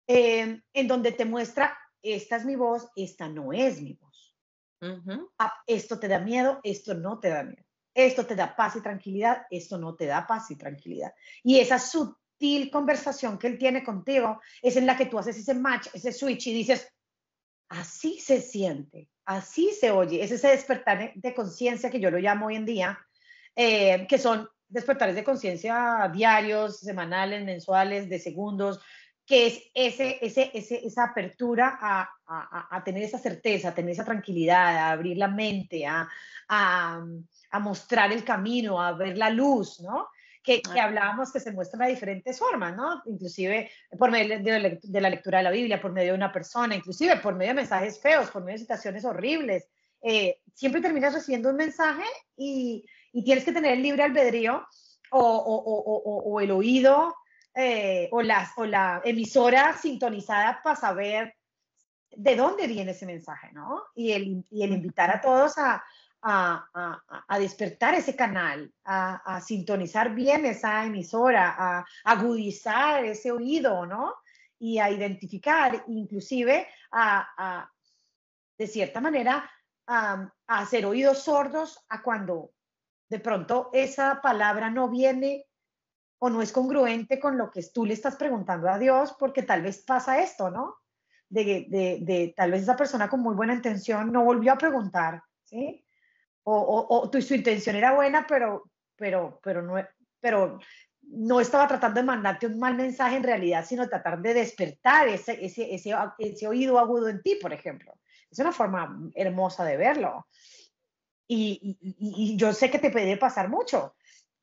en donde te muestra, esta es mi voz, esta no es mi voz. Ujú. Esto te da miedo, esto no te da miedo. Esto te da paz y tranquilidad, esto no te da paz y tranquilidad. Y esa sutil conversación que él tiene contigo es en la que tú haces ese match, ese switch y dices, así se siente, así se oye. Es ese despertar de conciencia que yo lo llamo hoy en día, que son despertares de conciencia diarios, semanales, mensuales, de segundos, que es esa apertura a tener esa certeza, a tener esa tranquilidad, a abrir la mente, a, a mostrar el camino, a ver la luz, ¿no? Que hablábamos que se muestran de diferentes formas, ¿no? Inclusive por medio de la lectura de la Biblia, por medio de una persona, inclusive por medio de mensajes feos, por medio de situaciones horribles. Siempre terminas recibiendo un mensaje y tienes que tener el libre albedrío o el oído o la emisora sintonizada para saber de dónde viene ese mensaje, ¿no? Y el invitar a todos a despertar ese canal, a sintonizar bien esa emisora, a agudizar ese oído, ¿no? Y a identificar, inclusive de cierta manera, a hacer oídos sordos a cuando de pronto esa palabra no viene o no es congruente con lo que tú le estás preguntando a Dios, porque tal vez pasa esto, ¿no? Tal vez esa persona con muy buena intención no volvió a preguntar, ¿sí? Su intención era buena, pero, no, pero no estaba tratando de mandarte un mal mensaje en realidad, sino tratar de despertar ese oído agudo en ti, por ejemplo. Es una forma hermosa de verlo. Y yo sé que te puede pasar mucho.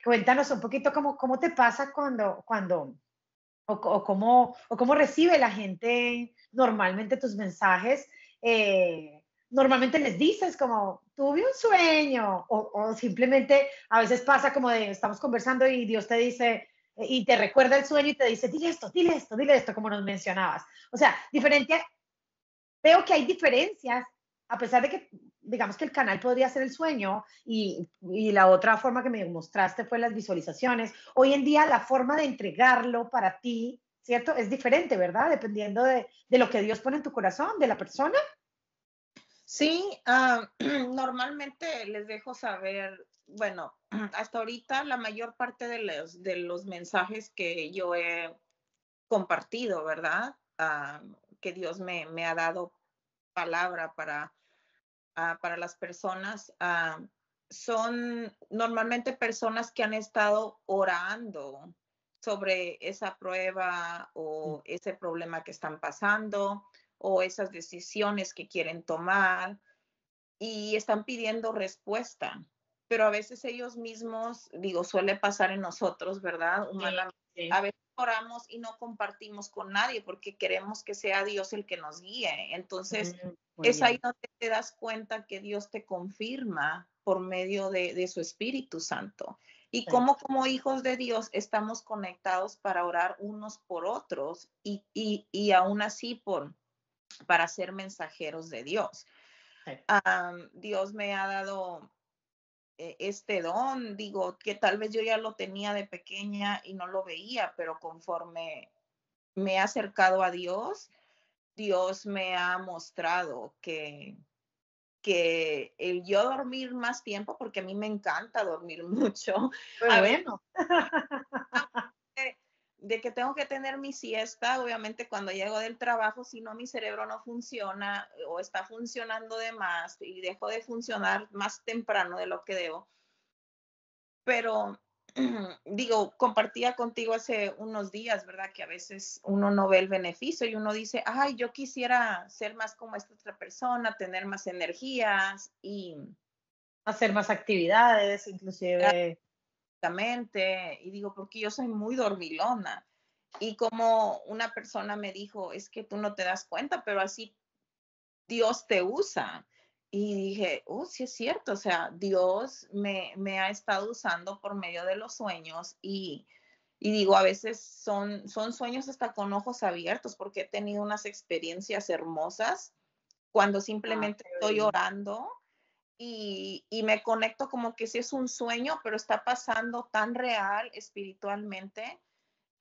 Cuéntanos un poquito cómo te pasa cómo recibe la gente normalmente tus mensajes. Normalmente les dices como, tuve un sueño, o simplemente a veces pasa como de, estamos conversando y Dios te dice, y te recuerda el sueño y te dice, dile esto, como nos mencionabas. O sea, diferente, veo que hay diferencias, a pesar de que, digamos que el canal podría ser el sueño y la otra forma que me mostraste fue las visualizaciones. Hoy en día la forma de entregarlo para ti, ¿cierto? Es diferente, ¿verdad? Dependiendo de lo que Dios pone en tu corazón, de la persona. Sí, normalmente les dejo saber, bueno, hasta ahorita la mayor parte de los mensajes que yo he compartido, ¿verdad? Que Dios me ha dado palabra para las personas, son normalmente personas que han estado orando, sobre esa prueba o ese problema que están pasando o esas decisiones que quieren tomar y están pidiendo respuesta. Pero a veces ellos mismos, digo, suele pasar en nosotros, ¿verdad? Sí, Humanamente. sí. A veces oramos y no compartimos con nadie porque queremos que sea Dios el que nos guíe. Entonces, Muy es ahí bien. donde te das cuenta que Dios te confirma por medio de su Espíritu Santo. Y Sí, cómo como hijos de Dios estamos conectados para orar unos por otros y aún así para ser mensajeros de Dios. sí. Dios me ha dado este don, digo, que tal vez yo ya lo tenía de pequeña y no lo veía, pero conforme me he acercado a Dios, Dios me ha mostrado que el yo dormir más tiempo, porque a mí me encanta dormir mucho, Muy a veces bueno. de que tengo que tener mi siesta, obviamente cuando llego del trabajo, si no mi cerebro no funciona o está funcionando de más y dejo de funcionar más temprano de lo que debo. Pero digo, compartía contigo hace unos días, ¿verdad? Que a veces uno no ve el beneficio y uno dice, ay, yo quisiera ser más como esta otra persona, tener más energías y Hacer más actividades, inclusive. exactamente, y digo, porque yo soy muy dormilona. Y como una persona me dijo, es que tú no te das cuenta, pero así Dios te usa. Y dije, oh, sí es cierto, o sea, Dios me ha estado usando por medio de los sueños y digo, a veces son sueños hasta con ojos abiertos porque he tenido unas experiencias hermosas cuando Ah, simplemente qué estoy bien. orando y me conecto como que sí es un sueño, pero está pasando tan real espiritualmente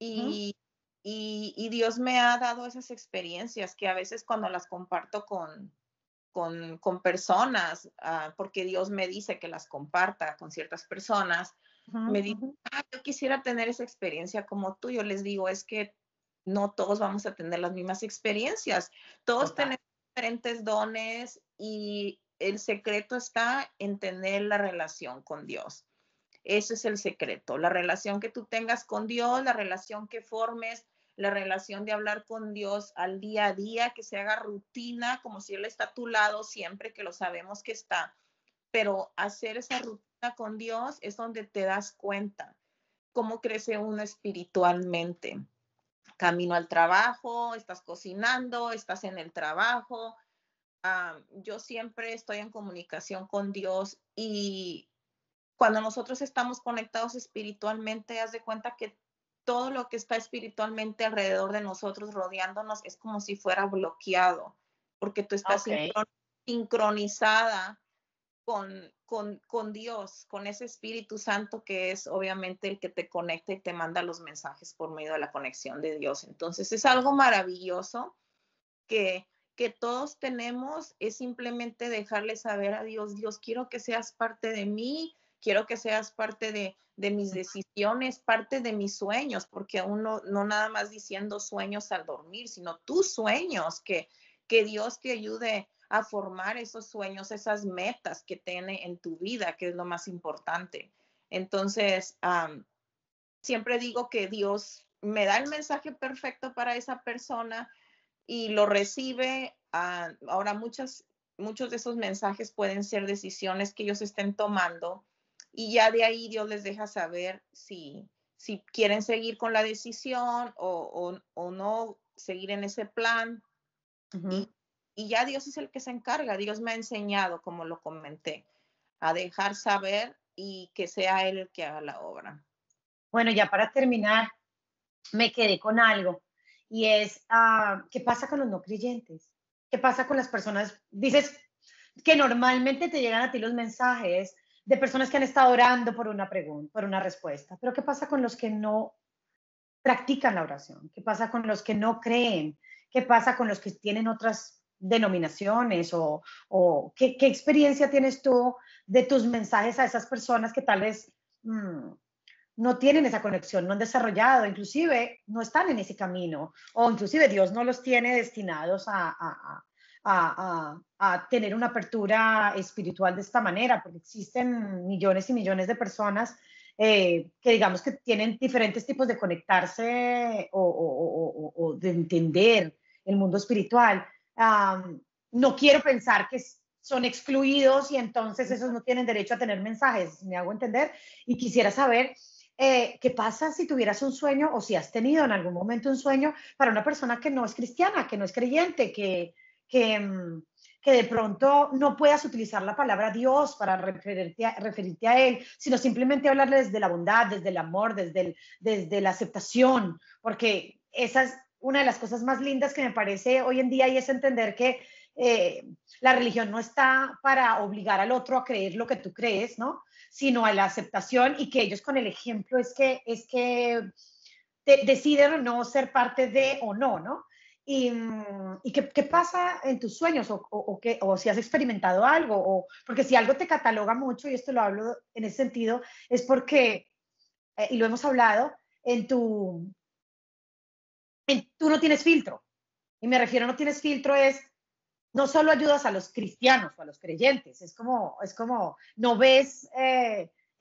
Ujú. y, y Dios me ha dado esas experiencias que a veces cuando las comparto con personas, porque Dios me dice que las comparta con ciertas personas, Ujú, me dice, ujú. yo quisiera tener esa experiencia como tú. Yo les digo, es que no todos vamos a tener las mismas experiencias. Todos Total. tenemos diferentes dones y el secreto está en tener la relación con Dios. Ese es el secreto, la relación que tú tengas con Dios, la relación que formes, la relación de hablar con Dios al día a día, que se haga rutina, como si Él está a tu lado siempre, que lo sabemos que está. Pero hacer esa rutina con Dios es donde te das cuenta cómo crece uno espiritualmente. Camino al trabajo, estás cocinando, estás en el trabajo. Yo siempre estoy en comunicación con Dios y cuando nosotros estamos conectados espiritualmente, haz de cuenta que todo lo que está espiritualmente alrededor de nosotros, rodeándonos, es como si fuera bloqueado, porque tú estás Ok. sincronizada con Dios, con ese Espíritu Santo que es obviamente el que te conecta y te manda los mensajes por medio de la conexión de Dios. Entonces es algo maravilloso que, que todos tenemos, es simplemente dejarle saber a Dios, Dios, quiero que seas parte de mí, quiero que seas parte de mis decisiones, parte de mis sueños, porque uno no nada más diciendo sueños al dormir, sino tus sueños, que Dios te ayude a formar esos sueños, esas metas que tiene en tu vida, que es lo más importante. Entonces, siempre digo que Dios me da el mensaje perfecto para esa persona y lo recibe. Ahora muchos de esos mensajes pueden ser decisiones que ellos estén tomando y ya de ahí Dios les deja saber si quieren seguir con la decisión o no seguir en ese plan. Ujú. Y, y ya Dios es el que se encarga. Dios me ha enseñado, como lo comenté, a dejar saber y que sea Él el que haga la obra. Bueno, ya para terminar, me quedé con algo y es, ¿qué pasa con los no creyentes? ¿Qué pasa con las personas? Dices que normalmente te llegan a ti los mensajes de personas que han estado orando por una pregunta, por una respuesta, pero ¿qué pasa con los que no practican la oración? ¿Qué pasa con los que no creen? ¿Qué pasa con los que tienen otras denominaciones? ¿O qué experiencia tienes tú de tus mensajes a esas personas que tal vez no tienen esa conexión, no han desarrollado, inclusive no están en ese camino, o inclusive Dios no los tiene destinados a tener una apertura espiritual de esta manera, porque existen millones y millones de personas que digamos que tienen diferentes tipos de conectarse o de entender el mundo espiritual. No quiero pensar que son excluidos y entonces esos no tienen derecho a tener mensajes, me hago entender. Y quisiera saber qué pasa si tuvieras un sueño o si has tenido en algún momento un sueño para una persona que no es cristiana, que no es creyente, que que de pronto no puedas utilizar la palabra Dios para referirte a Él, sino simplemente hablarle desde la bondad, desde el amor, desde la aceptación, porque esa es una de las cosas más lindas que me parece hoy en día y es entender que la religión no está para obligar al otro a creer lo que tú crees, ¿no? Sino a la aceptación y que ellos con el ejemplo es que deciden o no ser parte de o no, ¿no? ¿Y qué pasa en tus sueños o si has experimentado algo, porque si algo te cataloga mucho, y esto lo hablo en ese sentido, es porque, y lo hemos hablado, en tu, tú no tienes filtro. Y me refiero a no tienes filtro es, no solo ayudas a los cristianos o a los creyentes, es como no ves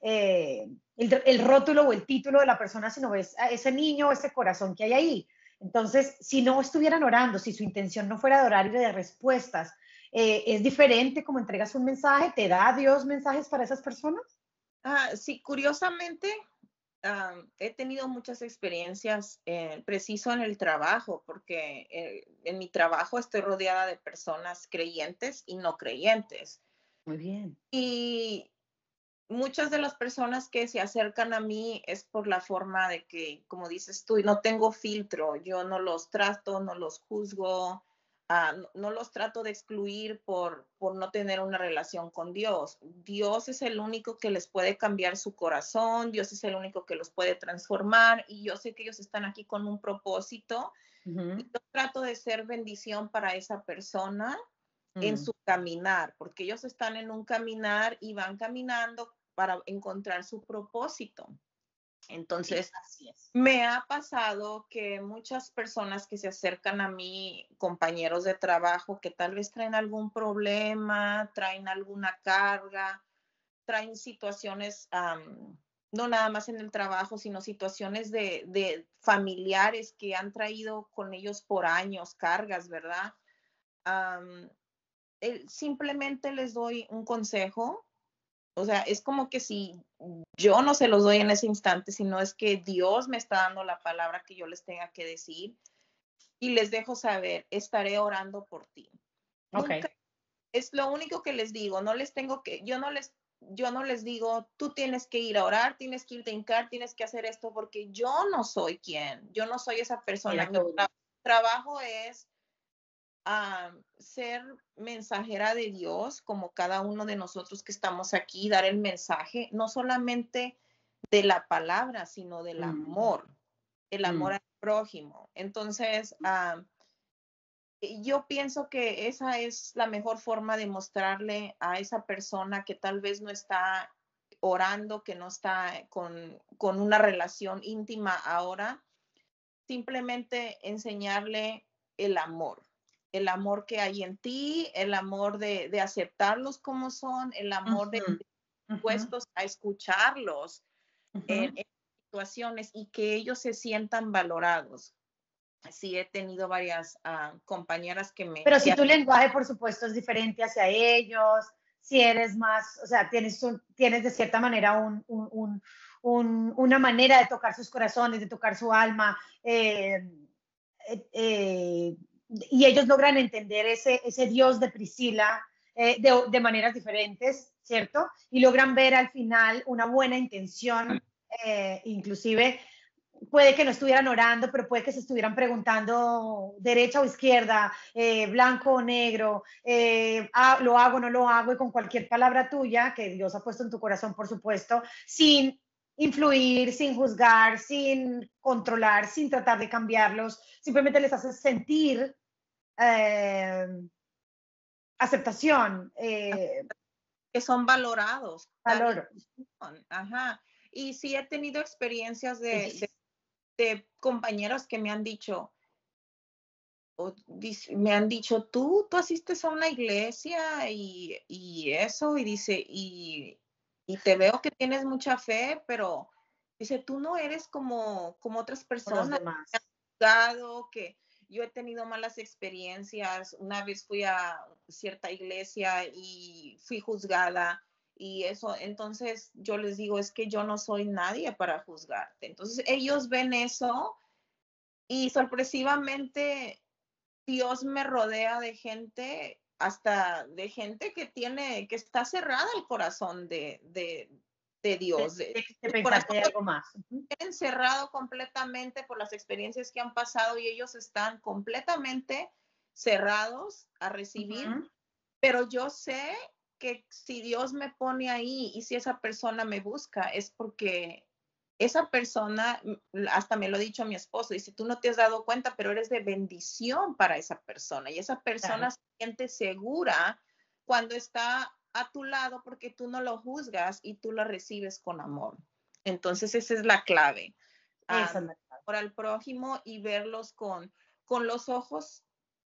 el rótulo o el título de la persona, sino ves a ese niño o ese corazón que hay ahí. Entonces, si no estuvieran orando, si su intención no fuera de orar y de respuestas, ¿es diferente como entregas un mensaje? ¿Te da Dios mensajes para esas personas? Sí, curiosamente, he tenido muchas experiencias preciso en el trabajo, porque en mi trabajo estoy rodeada de personas creyentes y no creyentes. Muy bien. Y muchas de las personas que se acercan a mí es por la forma de que, como dices tú, no tengo filtro, yo no los trato, no los juzgo, no los trato de excluir por no tener una relación con Dios. Dios es el único que les puede cambiar su corazón, Dios es el único que los puede transformar y yo sé que ellos están aquí con un propósito y Ujú. yo trato de ser bendición para esa persona en Mm. su caminar, porque ellos están en un caminar y van caminando para encontrar su propósito. Sí, Entonces, así es. me ha pasado que muchas personas que se acercan a mí, compañeros de trabajo, que tal vez traen algún problema, traen alguna carga, traen situaciones, no nada más en el trabajo, sino situaciones de familiares que han traído con ellos por años, cargas, ¿verdad? Am, simplemente les doy un consejo. O sea, es como que si yo no se los doy en ese instante, sino es que Dios me está dando la palabra que yo les tenga que decir y les dejo saber, estaré orando por ti. Ok. Nunca es lo único que les digo, no les tengo que, yo no les digo, tú tienes que ir a orar, tienes que irte a hincar, tienes que hacer esto, porque yo no soy quien, yo no soy esa persona. Mira qué bonito. Trabajo es ser mensajera de Dios, como cada uno de nosotros que estamos aquí, dar el mensaje, no solamente de la palabra, sino del Mm, amor, el amor mm. al prójimo. Entonces, yo pienso que esa es la mejor forma de mostrarle a esa persona que tal vez no está orando, que no está con una relación íntima ahora, simplemente enseñarle el amor que hay en ti, el amor de aceptarlos como son, el amor de Ujú, ujú, dispuestos a escucharlos ujú. en situaciones y que ellos se sientan valorados. Sí, he tenido varias compañeras Pero si tu lenguaje, por supuesto, es diferente hacia ellos, si eres más, o sea, tienes de cierta manera una manera de tocar sus corazones, de tocar su alma, eh, y ellos logran entender ese Dios de Priscila de maneras diferentes, ¿cierto? Y logran ver al final una buena intención, inclusive puede que no estuvieran orando, pero puede que se estuvieran preguntando derecha o izquierda, blanco o negro, lo hago o no lo hago, y con cualquier palabra tuya que Dios ha puesto en tu corazón, por supuesto, sin influir, sin juzgar, sin controlar, sin tratar de cambiarlos, simplemente les haces sentir eh, aceptación, que son valorados, tal y valor. como son. Ajá. Y sí he tenido experiencias Bellísimo. de compañeros que me han dicho, me han dicho, tú asistes a una iglesia y eso, y dice, y te veo que tienes mucha fe, pero dice, tú no eres como otras Con los personas que demás. han juzgado, que yo he tenido malas experiencias. Una vez fui a cierta iglesia y fui juzgada y eso, entonces yo les digo, es que yo no soy nadie para juzgarte. Entonces ellos ven eso y sorpresivamente Dios me rodea de gente, hasta de gente que está cerrada el corazón de Dios. De El pensar corazón que hay lo algo más. Ujú. tienen cerrado completamente por las experiencias que han pasado y ellos están completamente cerrados a recibir, Ujú. pero yo sé que si Dios me pone ahí y si esa persona me busca es porque esa persona, hasta me lo ha dicho mi esposo, dice, tú no te has dado cuenta, pero eres de bendición para esa persona y esa persona Claro, se siente segura cuando está a tu lado porque tú no lo juzgas y tú lo recibes con amor. Entonces esa es la clave. esa es la clave. Por al prójimo y verlos con los ojos,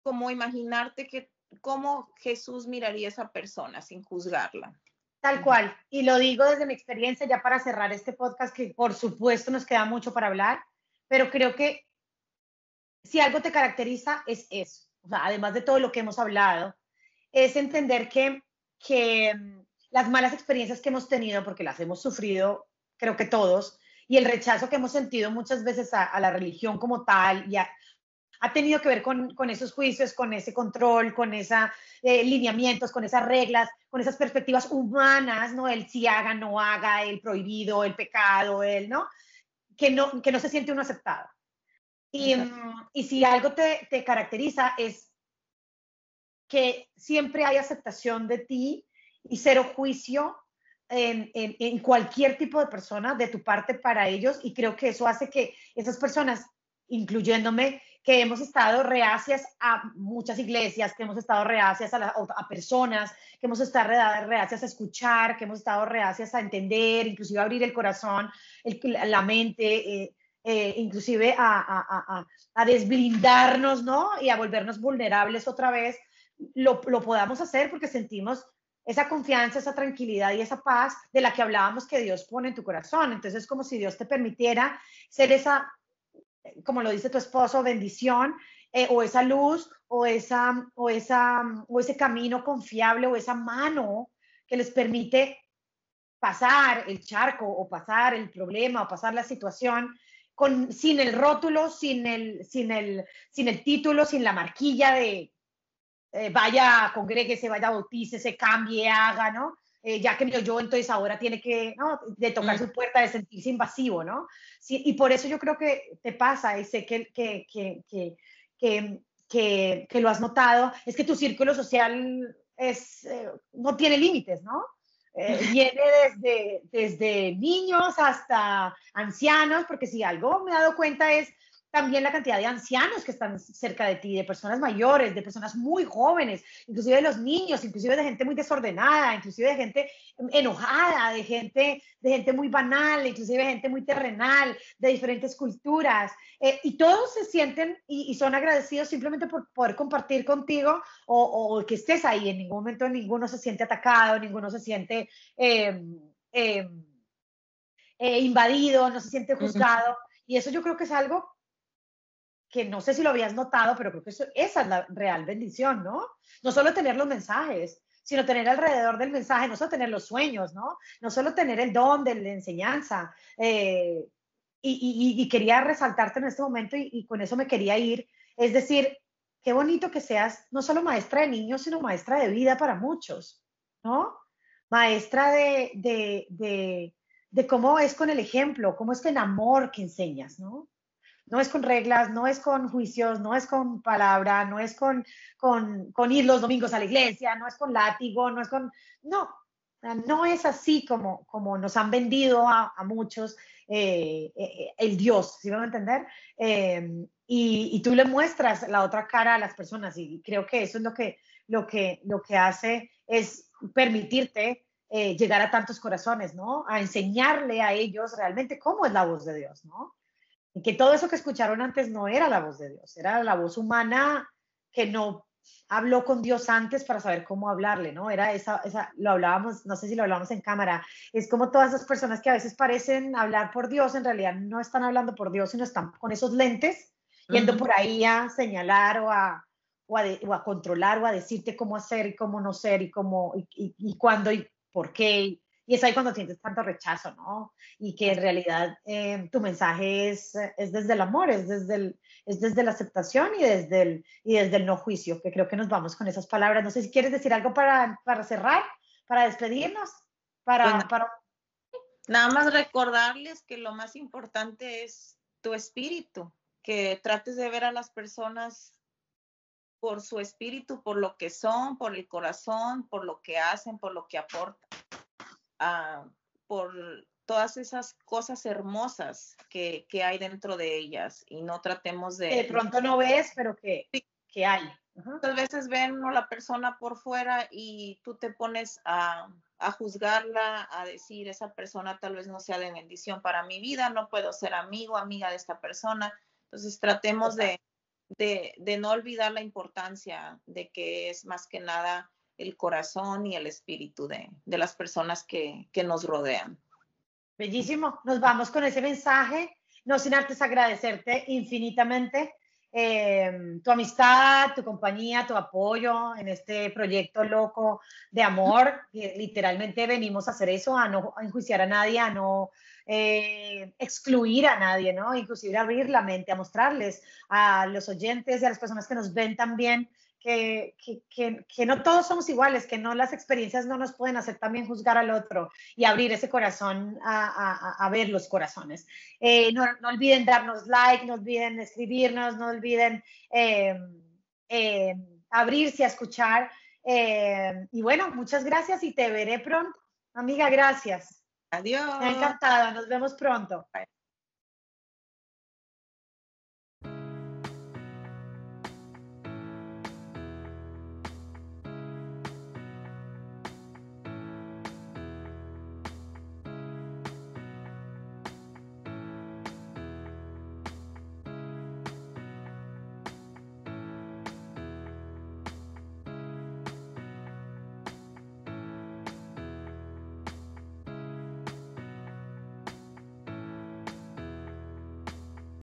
como imaginarte que cómo Jesús miraría a esa persona sin juzgarla. Tal cual. Y lo digo desde mi experiencia ya para cerrar este podcast, que por supuesto nos queda mucho para hablar, pero creo que si algo te caracteriza es eso. O sea, además de todo lo que hemos hablado, es entender que las malas experiencias que hemos tenido, porque las hemos sufrido, creo que todos, y el rechazo que hemos sentido muchas veces a la religión como tal, ha tenido que ver con esos juicios, con ese control, con esos lineamientos, con esas reglas, con esas perspectivas humanas, ¿no? El si haga, no haga, el prohibido, el pecado, el, ¿no? Que no se siente uno aceptado. Y si algo te caracteriza es que siempre hay aceptación de ti y cero juicio en cualquier tipo de persona de tu parte para ellos, y creo que eso hace que esas personas, incluyéndome, que hemos estado reacias a muchas iglesias, que hemos estado reacias a personas, que hemos estado reacias a escuchar, que hemos estado reacias a entender, inclusive a abrir el corazón, la mente, inclusive a desblindarnos, ¿no? Y a volvernos vulnerables otra vez, lo podamos hacer porque sentimos esa confianza, esa tranquilidad y esa paz de la que hablábamos que Dios pone en tu corazón. Entonces es como si Dios te permitiera ser esa, como lo dice tu esposo, bendición, o esa luz, o ese camino confiable, o esa mano que les permite pasar el charco, o pasar el problema, o pasar la situación sin el rótulo, sin el título, sin la marquilla de vaya, congréguese, vaya, bautícese, cambie, haga, ¿no? Ya que me oyó, entonces ahora tiene que, ¿no? De tocar Mm, su puerta, de sentirse invasivo, ¿no? Sí, y por eso yo creo que te pasa, y sé que lo has notado, es que tu círculo social no tiene límites, ¿no? Viene desde niños hasta ancianos, porque si algo me he dado cuenta es también la cantidad de ancianos que están cerca de ti, de personas mayores, de personas muy jóvenes, inclusive de los niños, inclusive de gente muy desordenada, inclusive de gente enojada, de gente muy banal, inclusive de gente muy terrenal, de diferentes culturas. Y todos se sienten y son agradecidos simplemente por poder compartir contigo, o que estés ahí. En ningún momento ninguno se siente atacado, ninguno se siente eh, eh, invadido, no se siente mm, juzgado. Y eso yo creo que es algo que no sé si lo habías notado, pero creo que esa es la real bendición, ¿no? No solo tener los mensajes, sino tener alrededor del mensaje, no solo tener los sueños, ¿no? No solo tener el don de la enseñanza. Y quería resaltarte en este momento, y con eso me quería ir, es decir, qué bonito que seas no solo maestra de niños, sino maestra de vida para muchos, ¿no? Maestra de cómo es con el ejemplo, cómo es con el amor que enseñas, ¿no? No es con reglas, no es con juicios, no es con palabra, no es con ir los domingos a la iglesia, no es con látigo, no es con... No, no es así como nos han vendido a muchos el Dios, ¿sí van a entender? Y tú le muestras la otra cara a las personas, y creo que eso es lo que hace es permitirte llegar a tantos corazones, ¿no? A enseñarle a ellos realmente cómo es la voz de Dios, ¿no? Y que todo eso que escucharon antes no era la voz de Dios, era la voz humana que no habló con Dios antes para saber cómo hablarle, ¿no? Era lo hablábamos, no sé si lo hablábamos en cámara, es como todas esas personas que a veces parecen hablar por Dios, en realidad no están hablando por Dios, sino están con esos lentes, yendo por ahí a señalar o a controlar o a decirte cómo hacer y cómo no ser y cuándo y por qué. Y es ahí cuando sientes tanto rechazo, ¿no? Y que en realidad tu mensaje es desde el amor, es desde la aceptación y desde el no juicio, que creo que nos vamos con esas palabras. No sé si quieres decir algo para cerrar, para despedirnos, Pues para... nada más recordarles que lo más importante es tu espíritu, que trates de ver a las personas por su espíritu, por lo que son, por el corazón, por lo que hacen, por lo que aportan, por todas esas cosas hermosas que hay dentro de ellas y no tratemos Que de pronto no ves, pero que hay. Muchas veces ven a la persona por fuera y tú te pones a juzgarla, a decir, esa persona tal vez no sea de bendición para mi vida, no puedo ser amigo, amiga de esta persona. Entonces tratemos de no olvidar la importancia de que es más que nada el corazón y el espíritu de las personas que nos rodean. Bellísimo. Nos vamos con ese mensaje. No sin antes agradecerte infinitamente tu amistad, tu compañía, tu apoyo en este proyecto loco de amor. Literalmente venimos a hacer eso, a no enjuiciar a nadie, a no excluir a nadie, ¿no? Inclusive abrir la mente, a mostrarles a los oyentes y a las personas que nos ven también que no todos somos iguales, que no las experiencias no nos pueden hacer también juzgar al otro y abrir ese corazón a ver los corazones. No olviden darnos like, no olviden escribirnos, no olviden abrirse a escuchar. Y bueno, muchas gracias y te veré pronto. Amiga, gracias. Adiós. Me ha encantado. Nos vemos pronto. Bye.